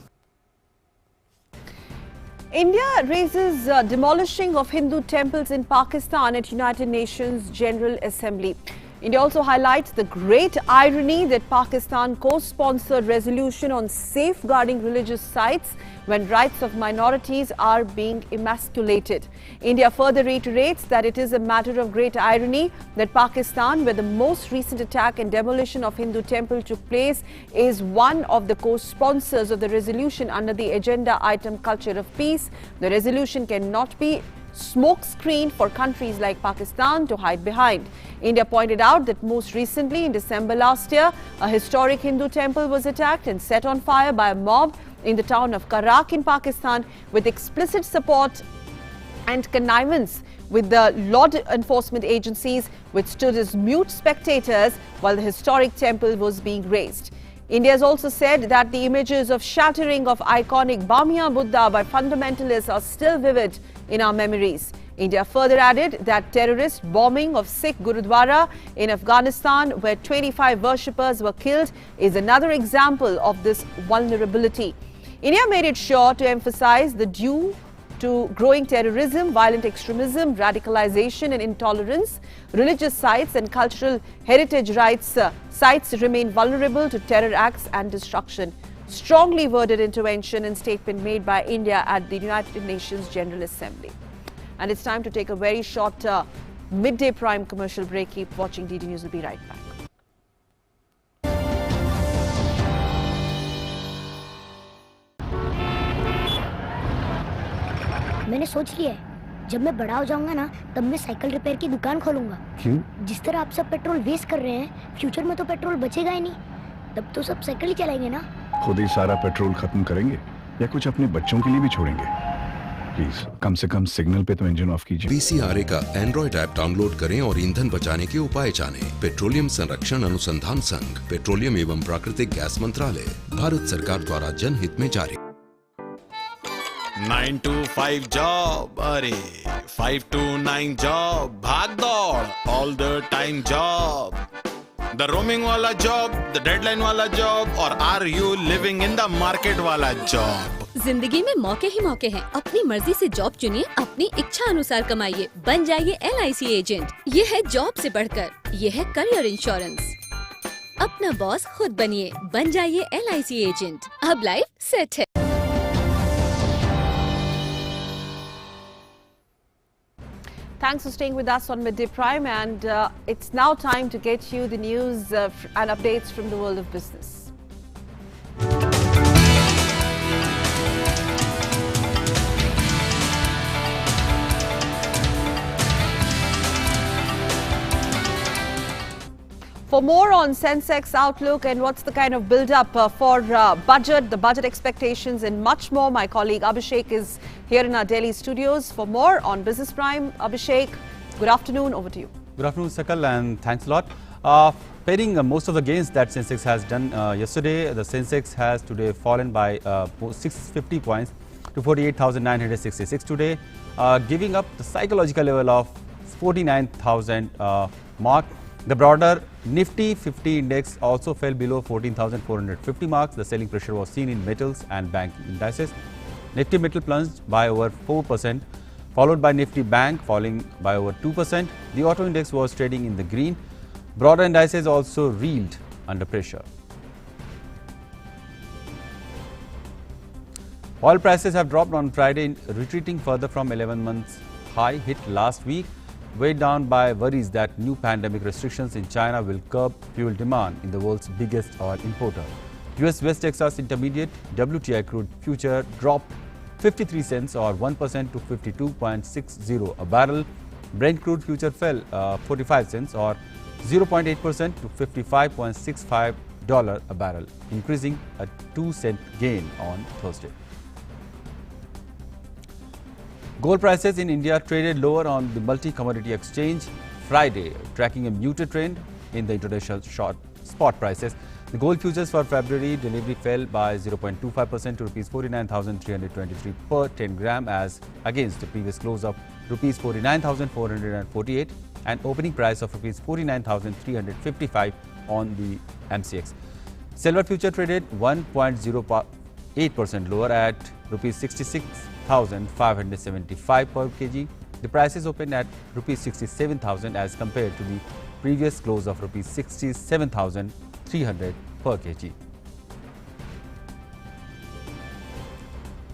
[SPEAKER 1] India raises demolishing of Hindu temples in Pakistan at United Nations General Assembly. India also highlights the great irony that Pakistan co-sponsored resolution on safeguarding religious sites when rights of minorities are being emasculated. India further reiterates that it is a matter of great irony that Pakistan, where the most recent attack and demolition of Hindu temple took place, is one of the co-sponsors of the resolution under the agenda item Culture of Peace. The resolution cannot be smokescreen for countries like Pakistan to hide behind. India pointed out that most recently in December last year, a historic Hindu temple was attacked and set on fire by a mob in the town of Karak in Pakistan, with explicit support and connivance with the law enforcement agencies, which stood as mute spectators while the historic temple was being razed. India has also said that the images of shattering of iconic Bamia Buddha by fundamentalists are still vivid in our memories. India further added that terrorist bombing of Sikh Gurudwara in Afghanistan, where 25 worshippers were killed, is another example of this vulnerability. India made it sure to emphasize the due to growing terrorism, violent extremism, radicalization and intolerance. Religious sites and cultural heritage sites remain vulnerable to terror acts and destruction. Strongly worded intervention and statement made by India at the United Nations General Assembly. And it's time to take a very short midday prime commercial break. Keep watching DD News. We'll be right back.
[SPEAKER 12] मैंने सोच लिया है, जब मैं बड़ा हो जाऊंगा ना, तब मैं साइकिल रिपेयर की दुकान खोलूंगा।
[SPEAKER 13] क्यों?
[SPEAKER 12] जिस तरह आप सब पेट्रोल वेस्ट कर रहे हैं, फ्यूचर में तो पेट्रोल बचेगा ही नहीं। तब तो सब साइकिल ही चलाएंगे ना।
[SPEAKER 13] खुद ही सारा पेट्रोल खत्म करेंगे या कुछ अपने बच्चों के लिए भी छोड़ेंगे? प्लीज कम से कम सिग्नल पे तो इंजन ऑफ कीजिए।
[SPEAKER 14] PCRA का एंड्रॉइड ऐप डाउनलोड करें और ईंधन बचाने के उपाय जानें। पेट्रोलियम संरक्षण अनुसंधान संघ, पेट्रोलियम एवं प्राकृतिक गैस मंत्रालय, भारत सरकार द्वारा जनहित में जारी।
[SPEAKER 15] 9 to 5 job, अरे 5 to 9 job, भाग दौड़ all the time job. The roaming wala job, the deadline wala job, or are you living in the market wala job?
[SPEAKER 16] जिंदगी में मौके ही मौके हैं। अपनी मर्जी से जॉब चुनिए, अपनी इच्छा अनुसार कमाइए, बन जाइए LIC एजेंट। ये है जॉब से बढ़कर, ये है करियर इंश्योरेंस। अपना बॉस खुद बनिए, बन जाइए LIC एजेंट। अब लाइफ सेट है।
[SPEAKER 1] Thanks for staying with us on Midday Prime, and it's now time to get you the news and updates from the world of business. For more on Sensex outlook and what's the kind of build-up for the budget expectations and much more, my colleague Abhishek is here in our Delhi studios. For more on Business Prime, Abhishek, good afternoon, over to you.
[SPEAKER 3] Good afternoon, Sakal, and thanks a lot. Pairing most of the gains that Sensex has done yesterday, the Sensex has today fallen by 650 points to 48,966 today, giving up the psychological level of 49,000 mark. The broader Nifty 50 index also fell below 14,450 marks. The selling pressure was seen in metals and banking indices. Nifty Metal plunged by over 4%, followed by Nifty Bank falling by over 2%. The auto index was trading in the green. Broader indices also reeled under pressure. Oil prices have dropped on Friday, retreating further from 11 months high hit last week, weighed down by worries that new pandemic restrictions in China will curb fuel demand in the world's biggest oil importer. US West Texas Intermediate WTI crude future dropped 53 cents or 1% to 52.60 a barrel. Brent crude future fell 45 cents or 0.8% to $55.65 a barrel, increasing a 2-cent gain on Thursday. Gold prices in India traded lower on the multi-commodity exchange Friday, tracking a muted trend in the international short spot prices. The gold futures for February delivery fell by 0.25% to Rs 49,323 per 10 gram as against the previous close of Rs 49,448 and opening price of Rs 49,355 on the MCX. Silver future traded 1.08% lower at Rs 66,575 per kg. The prices opened at Rs 67,000 as compared to the previous close of Rs 67,300 per kg.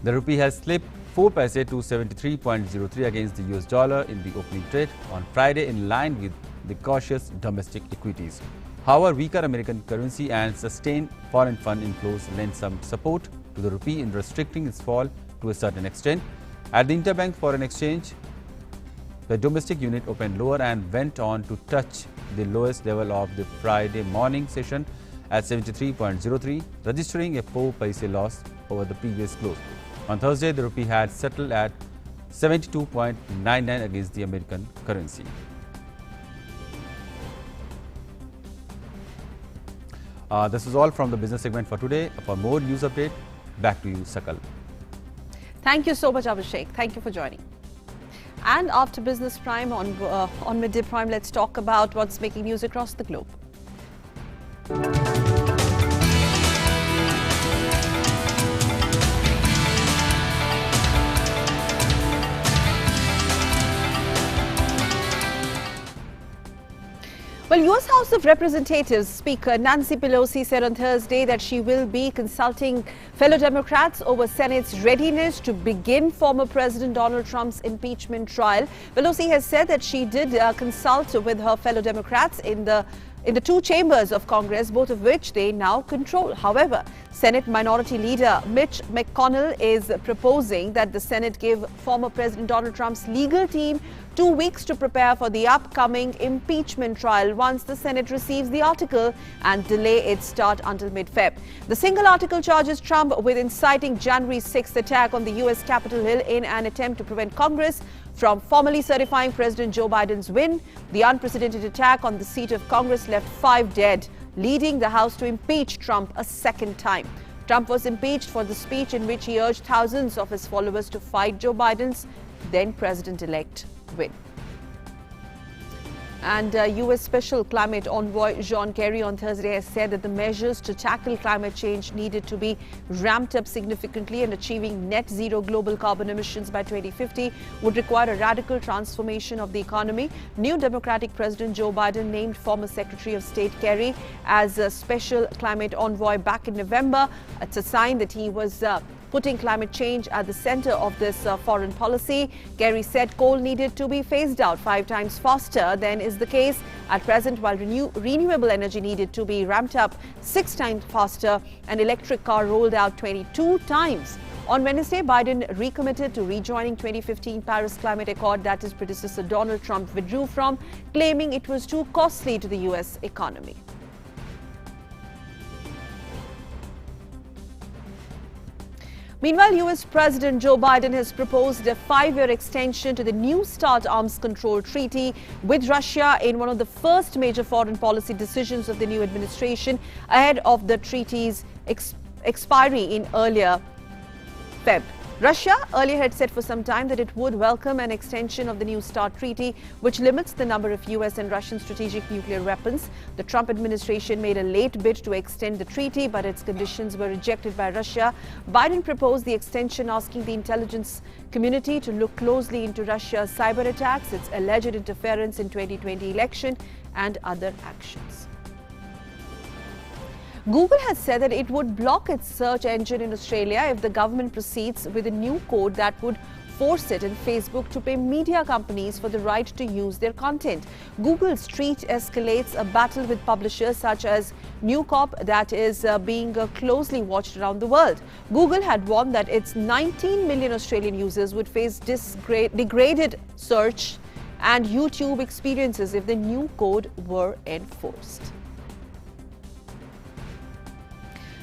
[SPEAKER 3] The rupee has slipped 4 paise to 73.03 against the US dollar in the opening trade on Friday, in line with the cautious domestic equities. However, weaker American currency and sustained foreign fund inflows lent some support to the rupee in restricting its fall to a certain extent. At the interbank foreign exchange, the domestic unit opened lower and went on to touch the lowest level of the Friday morning session at 73.03, registering a 4 paise loss over the previous close. On Thursday, the rupee had settled at 72.99 against the American currency. This is all from the business segment for today. For more news update, back to you, Sakal.
[SPEAKER 1] Thank you so much, Abhishek. Thank you for joining. And after Business Prime on Midday Prime, let's talk about what's making news across the globe. Well, US House of Representatives Speaker Nancy Pelosi said on Thursday that she will be consulting fellow Democrats over Senate's readiness to begin former President Donald Trump's impeachment trial. Pelosi has said that she did consult with her fellow Democrats in the two chambers of Congress, both of which they now control. However, Senate Minority Leader Mitch McConnell is proposing that the Senate give former President Donald Trump's legal team 2 weeks to prepare for the upcoming impeachment trial once the Senate receives the article and delay its start until mid-Feb. The single article charges Trump with inciting January 6th attack on the US Capitol Hill in an attempt to prevent Congress from formally certifying President Joe Biden's win. The unprecedented attack on the seat of Congress left 5 dead, leading the House to impeach Trump a second time. Trump was impeached for the speech in which he urged thousands of his followers to fight Joe Biden's then President-elect win. And U.S. Special Climate Envoy John Kerry on Thursday has said that the measures to tackle climate change needed to be ramped up significantly, and achieving net zero global carbon emissions by 2050 would require a radical transformation of the economy. New Democratic President Joe Biden named former Secretary of State Kerry as a Special Climate Envoy back in November. It's a sign that he was putting climate change at the center of this foreign policy. Kerry said coal needed to be phased out 5 times faster than is the case at present, while renewable energy needed to be ramped up 6 times faster and electric car rolled out 22 times. On Wednesday, Biden recommitted to rejoining 2015 Paris Climate Accord that his predecessor Donald Trump withdrew from, claiming it was too costly to the U.S. economy. Meanwhile, U.S. President Joe Biden has proposed a 5-year extension to the New START arms control treaty with Russia in one of the first major foreign policy decisions of the new administration ahead of the treaty's expiry in earlier Feb. Russia earlier had said for some time that it would welcome an extension of the New START treaty, which limits the number of U.S. and Russian strategic nuclear weapons. The Trump administration made a late bid to extend the treaty, but its conditions were rejected by Russia. Biden proposed the extension, asking the intelligence community to look closely into Russia's cyber attacks, its alleged interference in 2020 election, and other actions. Google has said that it would block its search engine in Australia if the government proceeds with a new code that would force it and Facebook to pay media companies for the right to use their content. Google's tweet escalates a battle with publishers such as News Corp that is being closely watched around the world. Google had warned that its 19 million Australian users would face degraded search and YouTube experiences if the new code were enforced.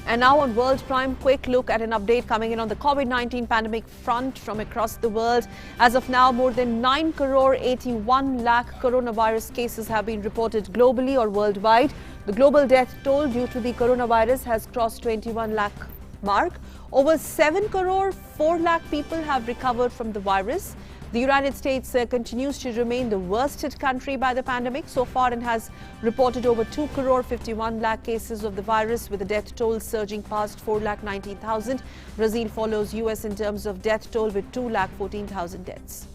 [SPEAKER 1] And now on World Prime, quick look at an update coming in on the COVID-19 pandemic front from across the world. As of now, more than 9 crore 81 lakh coronavirus cases have been reported globally or worldwide. The global death toll due to the coronavirus has crossed 21 lakh mark. Over 7 crore 4 lakh people have recovered from the virus. The United States continues to remain the worst hit country by the pandemic so far and has reported over 2 crore 51 lakh cases of the virus, with the death toll surging past 4 lakh 19,000. Brazil follows US in terms of death toll with 2 lakh 14,000 deaths.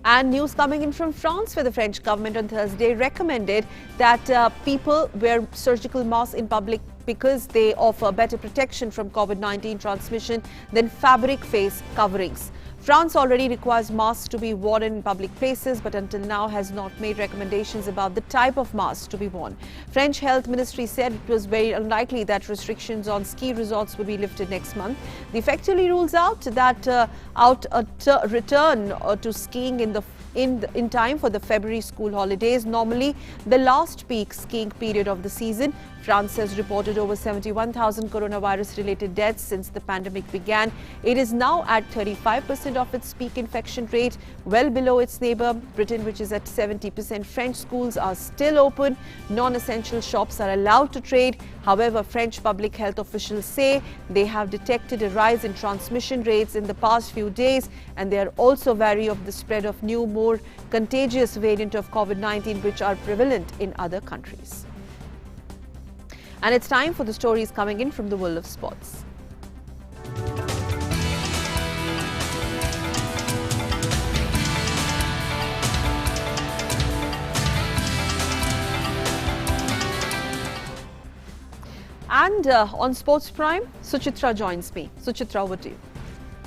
[SPEAKER 1] And news coming in from France, where the French government on Thursday recommended that people wear surgical masks in public because they offer better protection from COVID-19 transmission than fabric face coverings. France already requires masks to be worn in public places, but until now has not made recommendations about the type of mask to be worn. French Health Ministry said it was very unlikely that restrictions on ski resorts would be lifted next month. The effectively rules out that return to skiing in time for the February school holidays, normally the last peak skiing period of the season. France has reported over 71,000 coronavirus-related deaths since the pandemic began. It is now at 35% of its peak infection rate, well below its neighbor Britain, which is at 70%. French schools are still open. Non-essential shops are allowed to trade. However, French public health officials say they have detected a rise in transmission rates in the past few days, and they are also wary of the spread of new, more contagious variant of COVID-19, which are prevalent in other countries. And it's time for the stories coming in from the world of sports. And on Sports Prime, Suchitra joins me. Suchitra, over to you.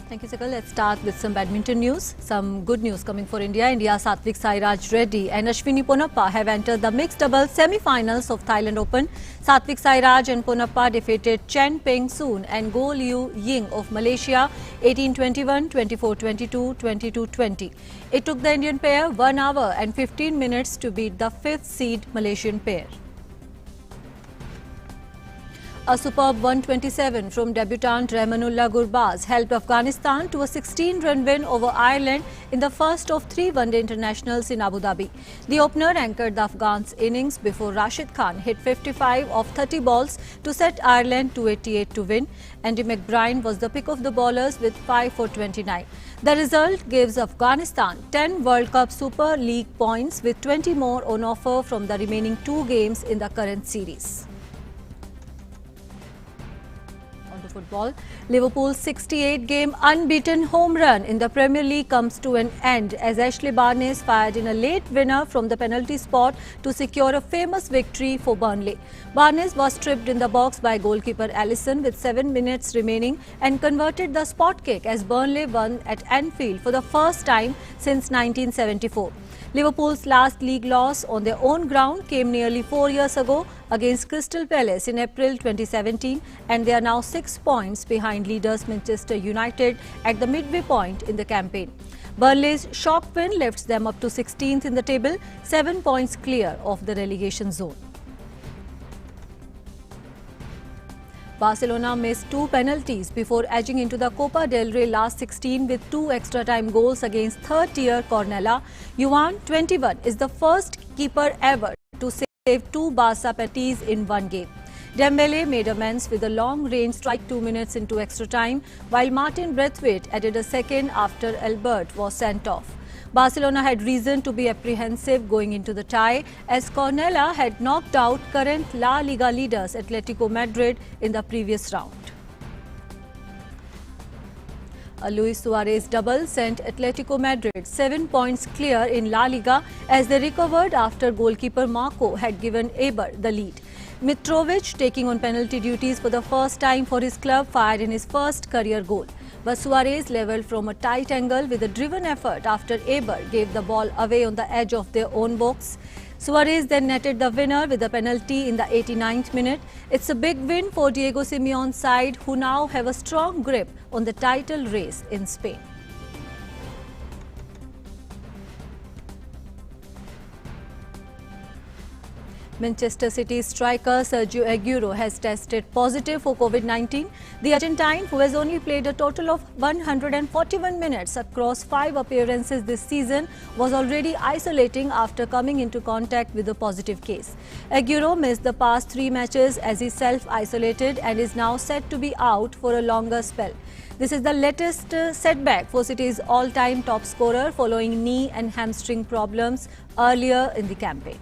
[SPEAKER 17] Thank you, Sakal. Let's start with some badminton news. Some good news coming for India. India's Satvik Sairaj Reddy and Ashwini Ponappa have entered the mixed doubles semi-finals of Thailand Open. Satvik Sairaj and Ponappa defeated Chen Peng Soon and Goh Liu Ying of Malaysia 18-21, 24-22, 22-20. It took the Indian pair 1 hour and 15 minutes to beat the 5th seed Malaysian pair. A superb 127 from debutant Rahmanullah Gurbaz helped Afghanistan to a 16-run win over Ireland in the first of 3 one-day internationals in Abu Dhabi. The opener anchored the Afghans' innings before Rashid Khan hit 55 of 30 balls to set Ireland 288 to win. Andy McBride was the pick of the bowlers with 5 for 29. The result gives Afghanistan 10 World Cup Super League points with 20 more on offer from the remaining 2 games in the current series. Football. Liverpool's 68-game unbeaten home run in the Premier League comes to an end as Ashley Barnes fired in a late winner from the penalty spot to secure a famous victory for Burnley. Barnes was tripped in the box by goalkeeper Alisson with 7 minutes remaining and converted the spot kick as Burnley won at Anfield for the first time since 1974. Liverpool's last league loss on their own ground came nearly 4 years ago against Crystal Palace in April 2017, and they are now 6 points behind leaders Manchester United at the midway point in the campaign. Burnley's shock win lifts them up to 16th in the table, 7 points clear of the relegation zone. Barcelona missed 2 penalties before edging into the Copa del Rey last 16 with 2 extra-time goals against third-tier Cornellà. Joan, 21, is the first keeper ever to save 2 Barca penalties in one game. Dembele made amends with a long-range strike 2 minutes into extra time, while Martin Braithwaite added a second after Albert was sent off. Barcelona had reason to be apprehensive going into the tie as Cornellà had knocked out current La Liga leaders Atletico Madrid in the previous round. A Luis Suarez double sent Atletico Madrid 7 points clear in La Liga as they recovered after goalkeeper Marco had given Eibar the lead. Mitrovic, taking on penalty duties for the first time for his club, fired in his first career goal. But Suarez levelled from a tight angle with a driven effort after Eibar gave the ball away on the edge of their own box. Suarez then netted the winner with a penalty in the 89th minute. It's a big win for Diego Simeone's side, who now have a strong grip on the title race in Spain. Manchester City striker Sergio Aguero has tested positive for COVID-19. The Argentine, who has only played a total of 141 minutes across 5 appearances this season, was already isolating after coming into contact with a positive case. Aguero missed the past 3 matches as he self-isolated and is now set to be out for a longer spell. This is the latest setback for City's all-time top scorer following knee and hamstring problems earlier in the campaign.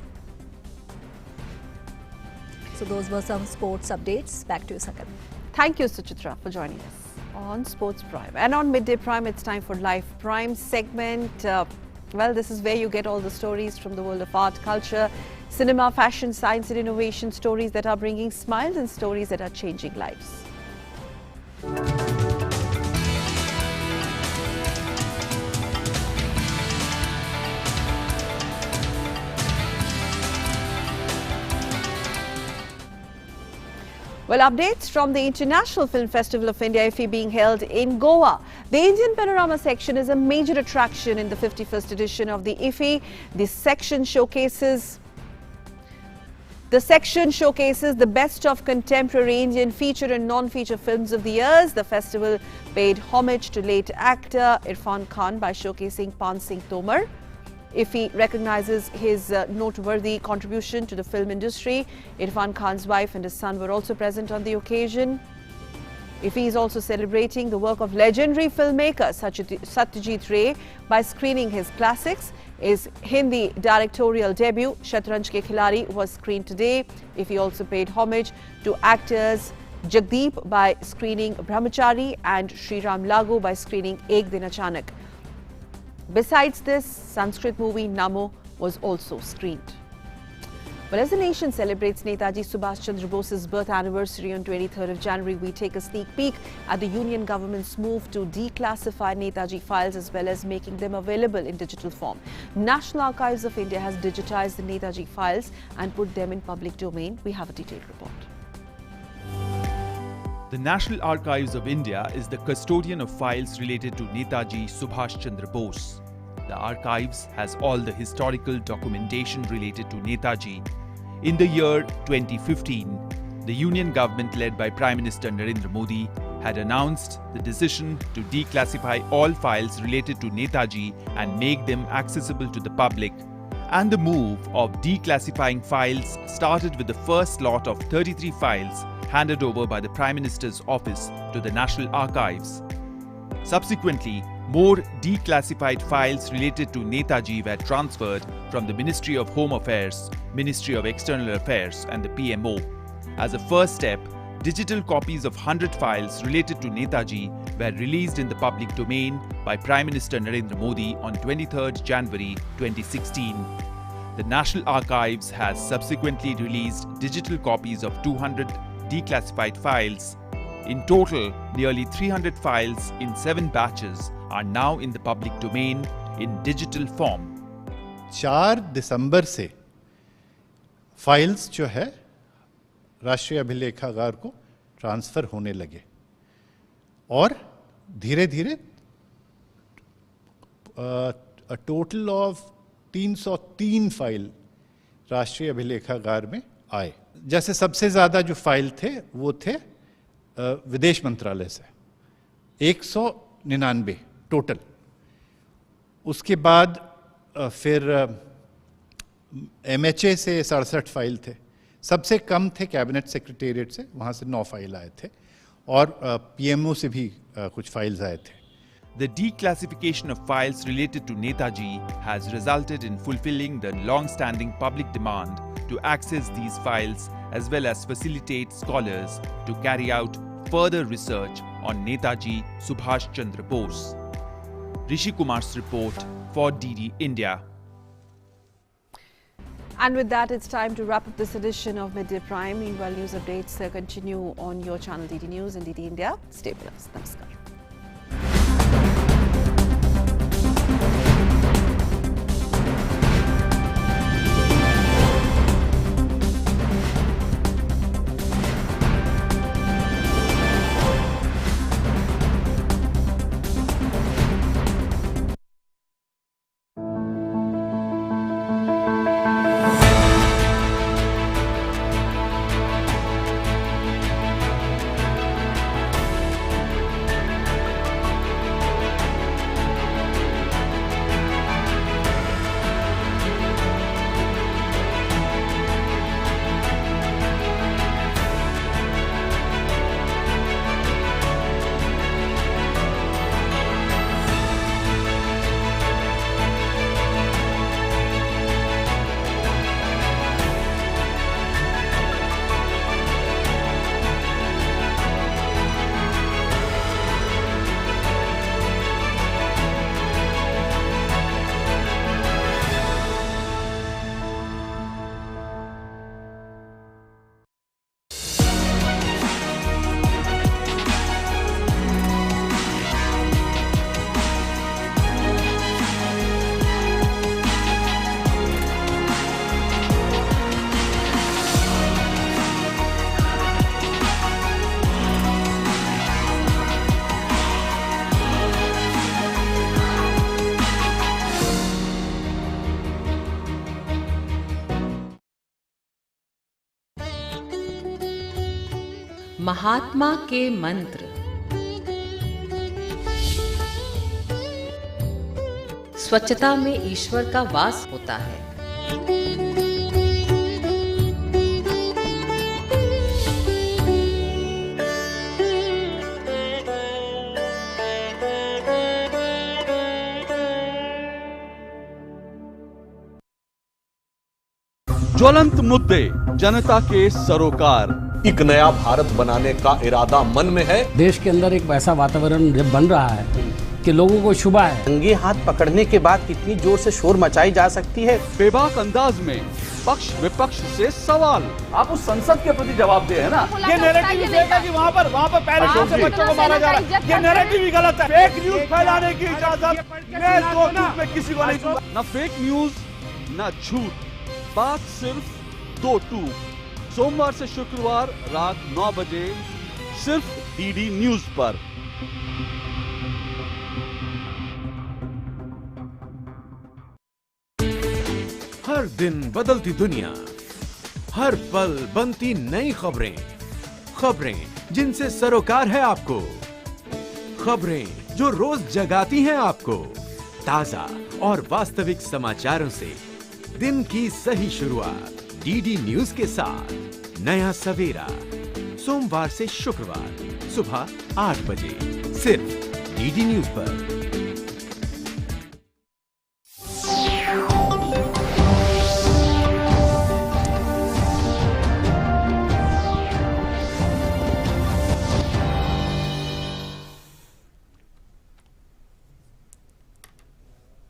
[SPEAKER 17] So those were some sports updates. Back to you, Sakal.
[SPEAKER 1] Thank you, Suchitra, for joining us on Sports Prime. And on Midday Prime, it's time for Live Prime segment. Well, this is where you get all the stories from the world of art, culture, cinema, fashion, science and innovation, stories that are bringing smiles and stories that are changing lives. Well, updates from the International Film Festival of India, IFFI, being held in Goa. The Indian Panorama section is a major attraction in the 51st edition of the IFFI. The section showcases the best of contemporary Indian feature and non-feature films of the years. The festival paid homage to late actor Irfan Khan by showcasing Pan Singh Tomar. IFFI recognizes his noteworthy contribution to the film industry. Irfan Khan's wife and his son were also present on the occasion. IFFI is also celebrating the work of legendary filmmaker Satyajit Ray by screening his classics. His Hindi directorial debut, Shatranj Ke Khiladi, was screened today. IFFI also paid homage to actors Jagdeep by screening Brahmachari and Sriram Lagu by screening Ek Din Achanak. Besides this, Sanskrit movie Namo was also screened. Well, as the nation celebrates Netaji Subhash Chandra Bose's birth anniversary on 23rd of January, we take a sneak peek at the Union government's move to declassify Netaji files as well as making them available in digital form. National Archives of India has digitized the Netaji files and put them in public domain. We have a detailed report.
[SPEAKER 18] The National Archives of India is the custodian of files related to Netaji Subhash Chandra Bose. The archives has all the historical documentation related to Netaji in the year 2015 the Union government led by Prime Minister Narendra Modi had announced the decision to declassify all files related to Netaji and make them accessible to the public. And the move of declassifying files started with the first lot of 33 files handed over by the Prime Minister's office to the National Archives. Subsequently, more declassified files related to Netaji were transferred from the Ministry of Home Affairs, Ministry of External Affairs and the PMO. As a first step, digital copies of 100 files related to Netaji were released in the public domain by Prime Minister Narendra Modi on 23rd January 2016. The National Archives has subsequently released digital copies of 200 declassified files. In total, nearly 300 files in 7 batches are now in the public domain in digital form.
[SPEAKER 19] 4 दिसंबर से files जो है राष्ट्रीय अभिलेखागार को transfer होने लगे और धीरे धीरे टोटल ऑफ 303 फाइल राष्ट्रीय अभिलेखागार में आए। जैसे सबसे ज्यादा जो फाइल थे वो थे विदेश मंत्रालय से 199 टोटल। उसके बाद फिर MHA से 67 फाइल थे। सबसे कम थे कैबिनेट सेक्रेटेरिएट से, वहां से 9 फाइल आए थे और PMO से भी कुछ फाइल्स आए थे।
[SPEAKER 18] The declassification of files related to Netaji has resulted in fulfilling the long-standing public demand to access these files as well as facilitate scholars to carry out further research on Netaji Subhash Chandra Bose. Rishi Kumar's report for DD India.
[SPEAKER 1] And with that, it's time to wrap up this edition of Midday Prime. Meanwhile, news updates continue on your channel DD News and DD India. Stay with us. Namaskar.
[SPEAKER 20] महात्मा के मंत्र। स्वच्छता में ईश्वर का वास होता है।
[SPEAKER 21] ज्वलंत मुद्दे, जनता के सरोकार।
[SPEAKER 22] एक नया भारत बनाने का इरादा मन में है।
[SPEAKER 23] देश के अंदर एक वैसा वातावरण जब बन रहा है कि लोगों को शुभा है।
[SPEAKER 24] रंगे हाथ पकड़ने के बाद कितनी जोर से शोर मचाई जा सकती है।
[SPEAKER 21] बेबाक अंदाज में पक्ष विपक्ष से सवाल।
[SPEAKER 22] आप उस संसद के प्रति जवाब दे है ना।
[SPEAKER 25] ये नैरेटिव देगा कि वहाँ पर पैरों से बच्चों को मारा जा रहा है। ये नैरेटिव ही गलत है। फेक न्यूज फैलाने की इजाजत मैं दो टूक में किसी को नहीं दूंगा।
[SPEAKER 21] न फेक न्यूज न झूठ, बात सिर्फ 2 टूक। सोमवार से शुक्रवार रात 9 बजे सिर्फ डीडी न्यूज पर।
[SPEAKER 26] हर दिन बदलती दुनिया,
[SPEAKER 2] हर पल बनती नई खबरें, खबरें जिनसे सरोकार है आपको, खबरें जो रोज जगाती हैं आपको। ताजा और वास्तविक समाचारों से दिन की सही शुरुआत डीडी न्यूज के साथ। नया सवेरा सोमवार से शुक्रवार सुबह 8 बजे सिर्फ डीडी न्यूज पर।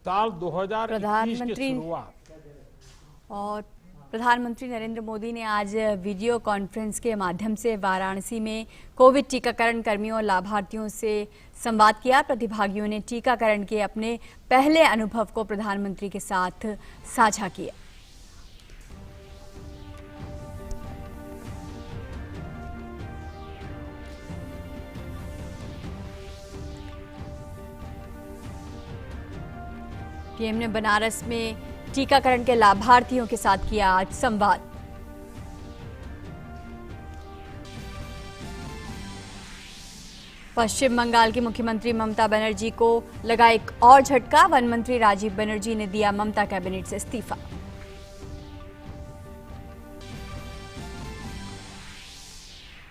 [SPEAKER 4] साल 2021 की शुरुआत
[SPEAKER 5] और प्रधानमंत्री नरेंद्र मोदी ने आज वीडियो कॉन्फ्रेंस के माध्यम से वाराणसी में कोविड टीकाकरण कर्मियों और लाभार्थियों से संवाद किया। प्रतिभागियों ने टीकाकरण के अपने पहले अनुभव को प्रधानमंत्री के साथ साझा किया। पीएम ने बनारस में टीकाकरण के लाभार्थियों के साथ किया आज संवाद। पश्चिम बंगाल की मुख्यमंत्री ममता बनर्जी को लगा एक और झटका। वन मंत्री राजीव बनर्जी ने दिया ममता कैबिनेट से इस्तीफा।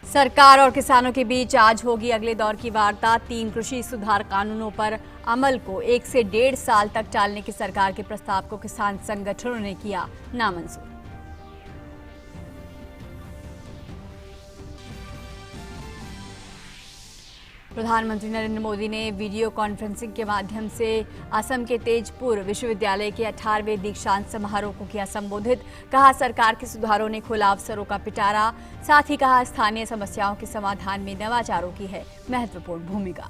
[SPEAKER 5] सरकार और किसानों के बीच आज होगी अगले दौर की वार्ता। 3 कृषि सुधार कानूनों पर अमल को 1 से 1.5 साल तक टालने के सरकार के प्रस्ताव को किसान संगठनों ने किया नामंजूर। प्रधानमंत्री नरेंद्र मोदी ने वीडियो कॉन्फ्रेंसिंग के माध्यम से असम के तेजपुर विश्वविद्यालय के 18वें दीक्षांत समारोह को किया संबोधित। कहा सरकार के सुधारों ने खोला अवसरों का पिटारा। साथ ही कहा स्थानीय समस्याओं के समाधान में नवाचारों की है महत्वपूर्ण भूमिका।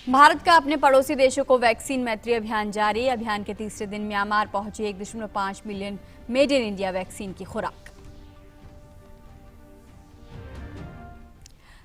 [SPEAKER 5] भारत का अपने पड़ोसी देशों को वैक्सीन मैत्री अभियान जारी। अभियान के तीसरे दिन म्यांमार पहुंची 1.5 million made in India vaccine की खुराक।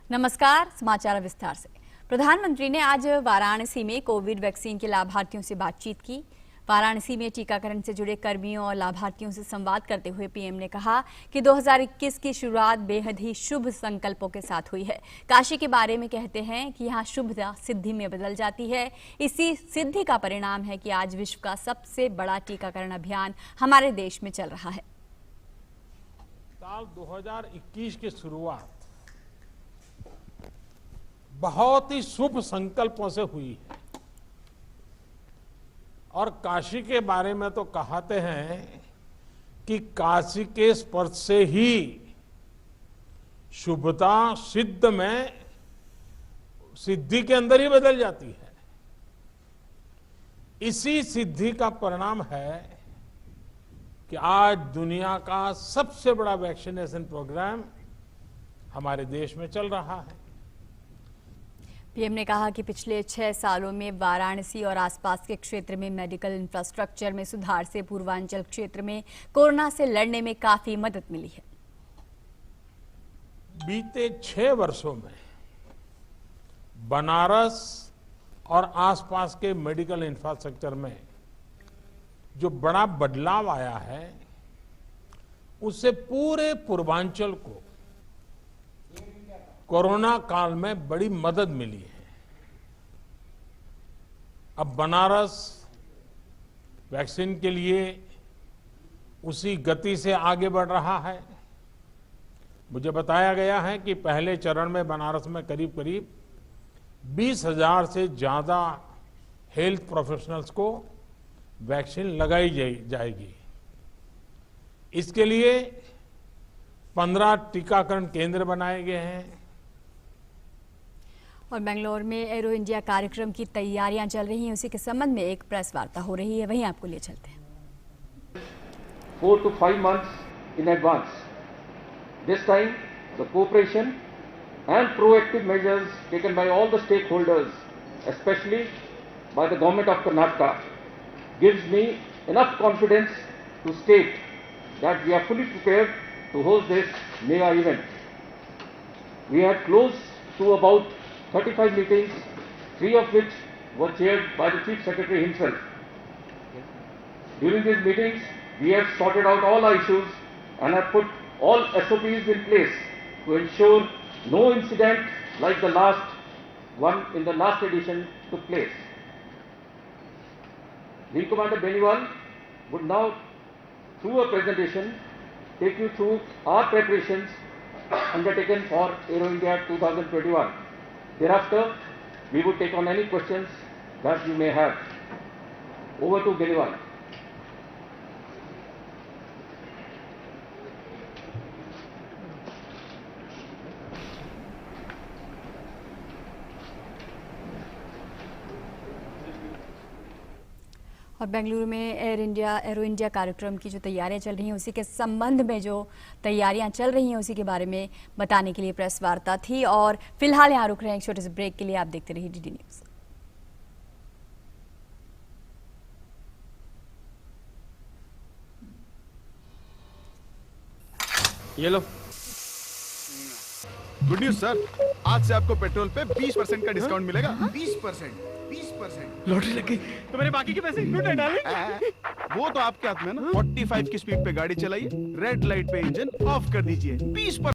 [SPEAKER 5] नमस्कार, समाचार विस्तार से। प्रधानमंत्री ने आज वाराणसी में कोविड वैक्सीन के लाभार्थियों से बातचीत की। वाराणसी में टीकाकरण से जुड़े कर्मियों और लाभार्थियों से संवाद करते हुए पीएम ने कहा कि 2021 की शुरुआत बेहद ही शुभ संकल्पों के साथ हुई है। काशी के बारे में कहते हैं कि यहाँ शुभता सिद्धि में बदल जाती है। इसी सिद्धि का परिणाम है कि आज विश्व का सबसे बड़ा टीकाकरण अभियान हमारे देश में चल रहा है।
[SPEAKER 4] साल 2021 की शुरुआत बहुत ही शुभ संकल्पों से हुई है और काशी के बारे में तो कहते हैं कि काशी के स्पर्श से ही शुभता सिद्ध में सिद्धि के अंदर ही बदल जाती है। इसी सिद्धि का परिणाम है कि आज दुनिया का सबसे बड़ा वैक्सीनेशन प्रोग्राम हमारे देश में चल रहा है।
[SPEAKER 5] पीएम ने कहा कि पिछले 6 सालों में वाराणसी और आसपास के क्षेत्र में मेडिकल इंफ्रास्ट्रक्चर में सुधार से पूर्वांचल क्षेत्र में कोरोना से लड़ने में काफी मदद मिली है।
[SPEAKER 4] बीते 6 वर्षों में बनारस और आसपास के मेडिकल इंफ्रास्ट्रक्चर में जो बड़ा बदलाव आया है, उससे पूरे पूर्वांचल को कोरोना काल में बड़ी मदद मिली है। अब बनारस वैक्सीन के लिए उसी गति से आगे बढ़ रहा है। मुझे बताया गया है कि पहले चरण में बनारस में करीब करीब 20,000 से ज्यादा हेल्थ प्रोफेशनल्स को वैक्सीन लगाई जाएगी। इसके लिए 15 टीकाकरण केंद्र बनाए गए हैं।
[SPEAKER 5] और बेंगलोर में एरो इंडिया कार्यक्रम की तैयारियां चल रही हैं। उसी के संबंध में एक प्रेस वार्ता हो रही है, वहीं आपको लिए चलते हैं।
[SPEAKER 6] 4 to 5 months in advance. This time, the cooperation and proactive measures taken by all the stakeholders, especially by the government of Karnataka, gives me enough confidence to state that we are fully prepared to host this mega event. We had close to about 35 meetings, 3 of which were chaired by the Chief Secretary himself. During these meetings, we have sorted out all our issues and have put all SOPs in place to ensure no incident like the last one in the last edition took place. Wing Commander Beniwal would now, through a presentation, take you through our preparations undertaken for Aero India 2021. Thereafter, we would take on any questions that you may have. Over to Beniwal.
[SPEAKER 5] और बेंगलुरु में arrow India कार्यक्रम की जो तैयारियां चल रही हैं उसी के संबंध में जो तैयारियां चल रही हैं उसी के बारे में बताने के लिए प्रेस वार्ता थी। और फिलहाल यहाँ रुक रहे हैं एक छोटे से ब्रेक के लिए। आप देखते रहिए डीडी न्यूज़।
[SPEAKER 21] ये लो। गुड न्यूज सर, आज से आपको पेट्रोल पे 20% का डिस्काउंट मिलेगा। 20%? लॉटरी लग गई तो मेरे बाकी के पैसे लूटे डाले। वो तो आपके हाथ में ना। 45 की स्पीड पे गाड़ी चलाइए, रेड लाइट पे इंजन ऑफ कर दीजिए, 20%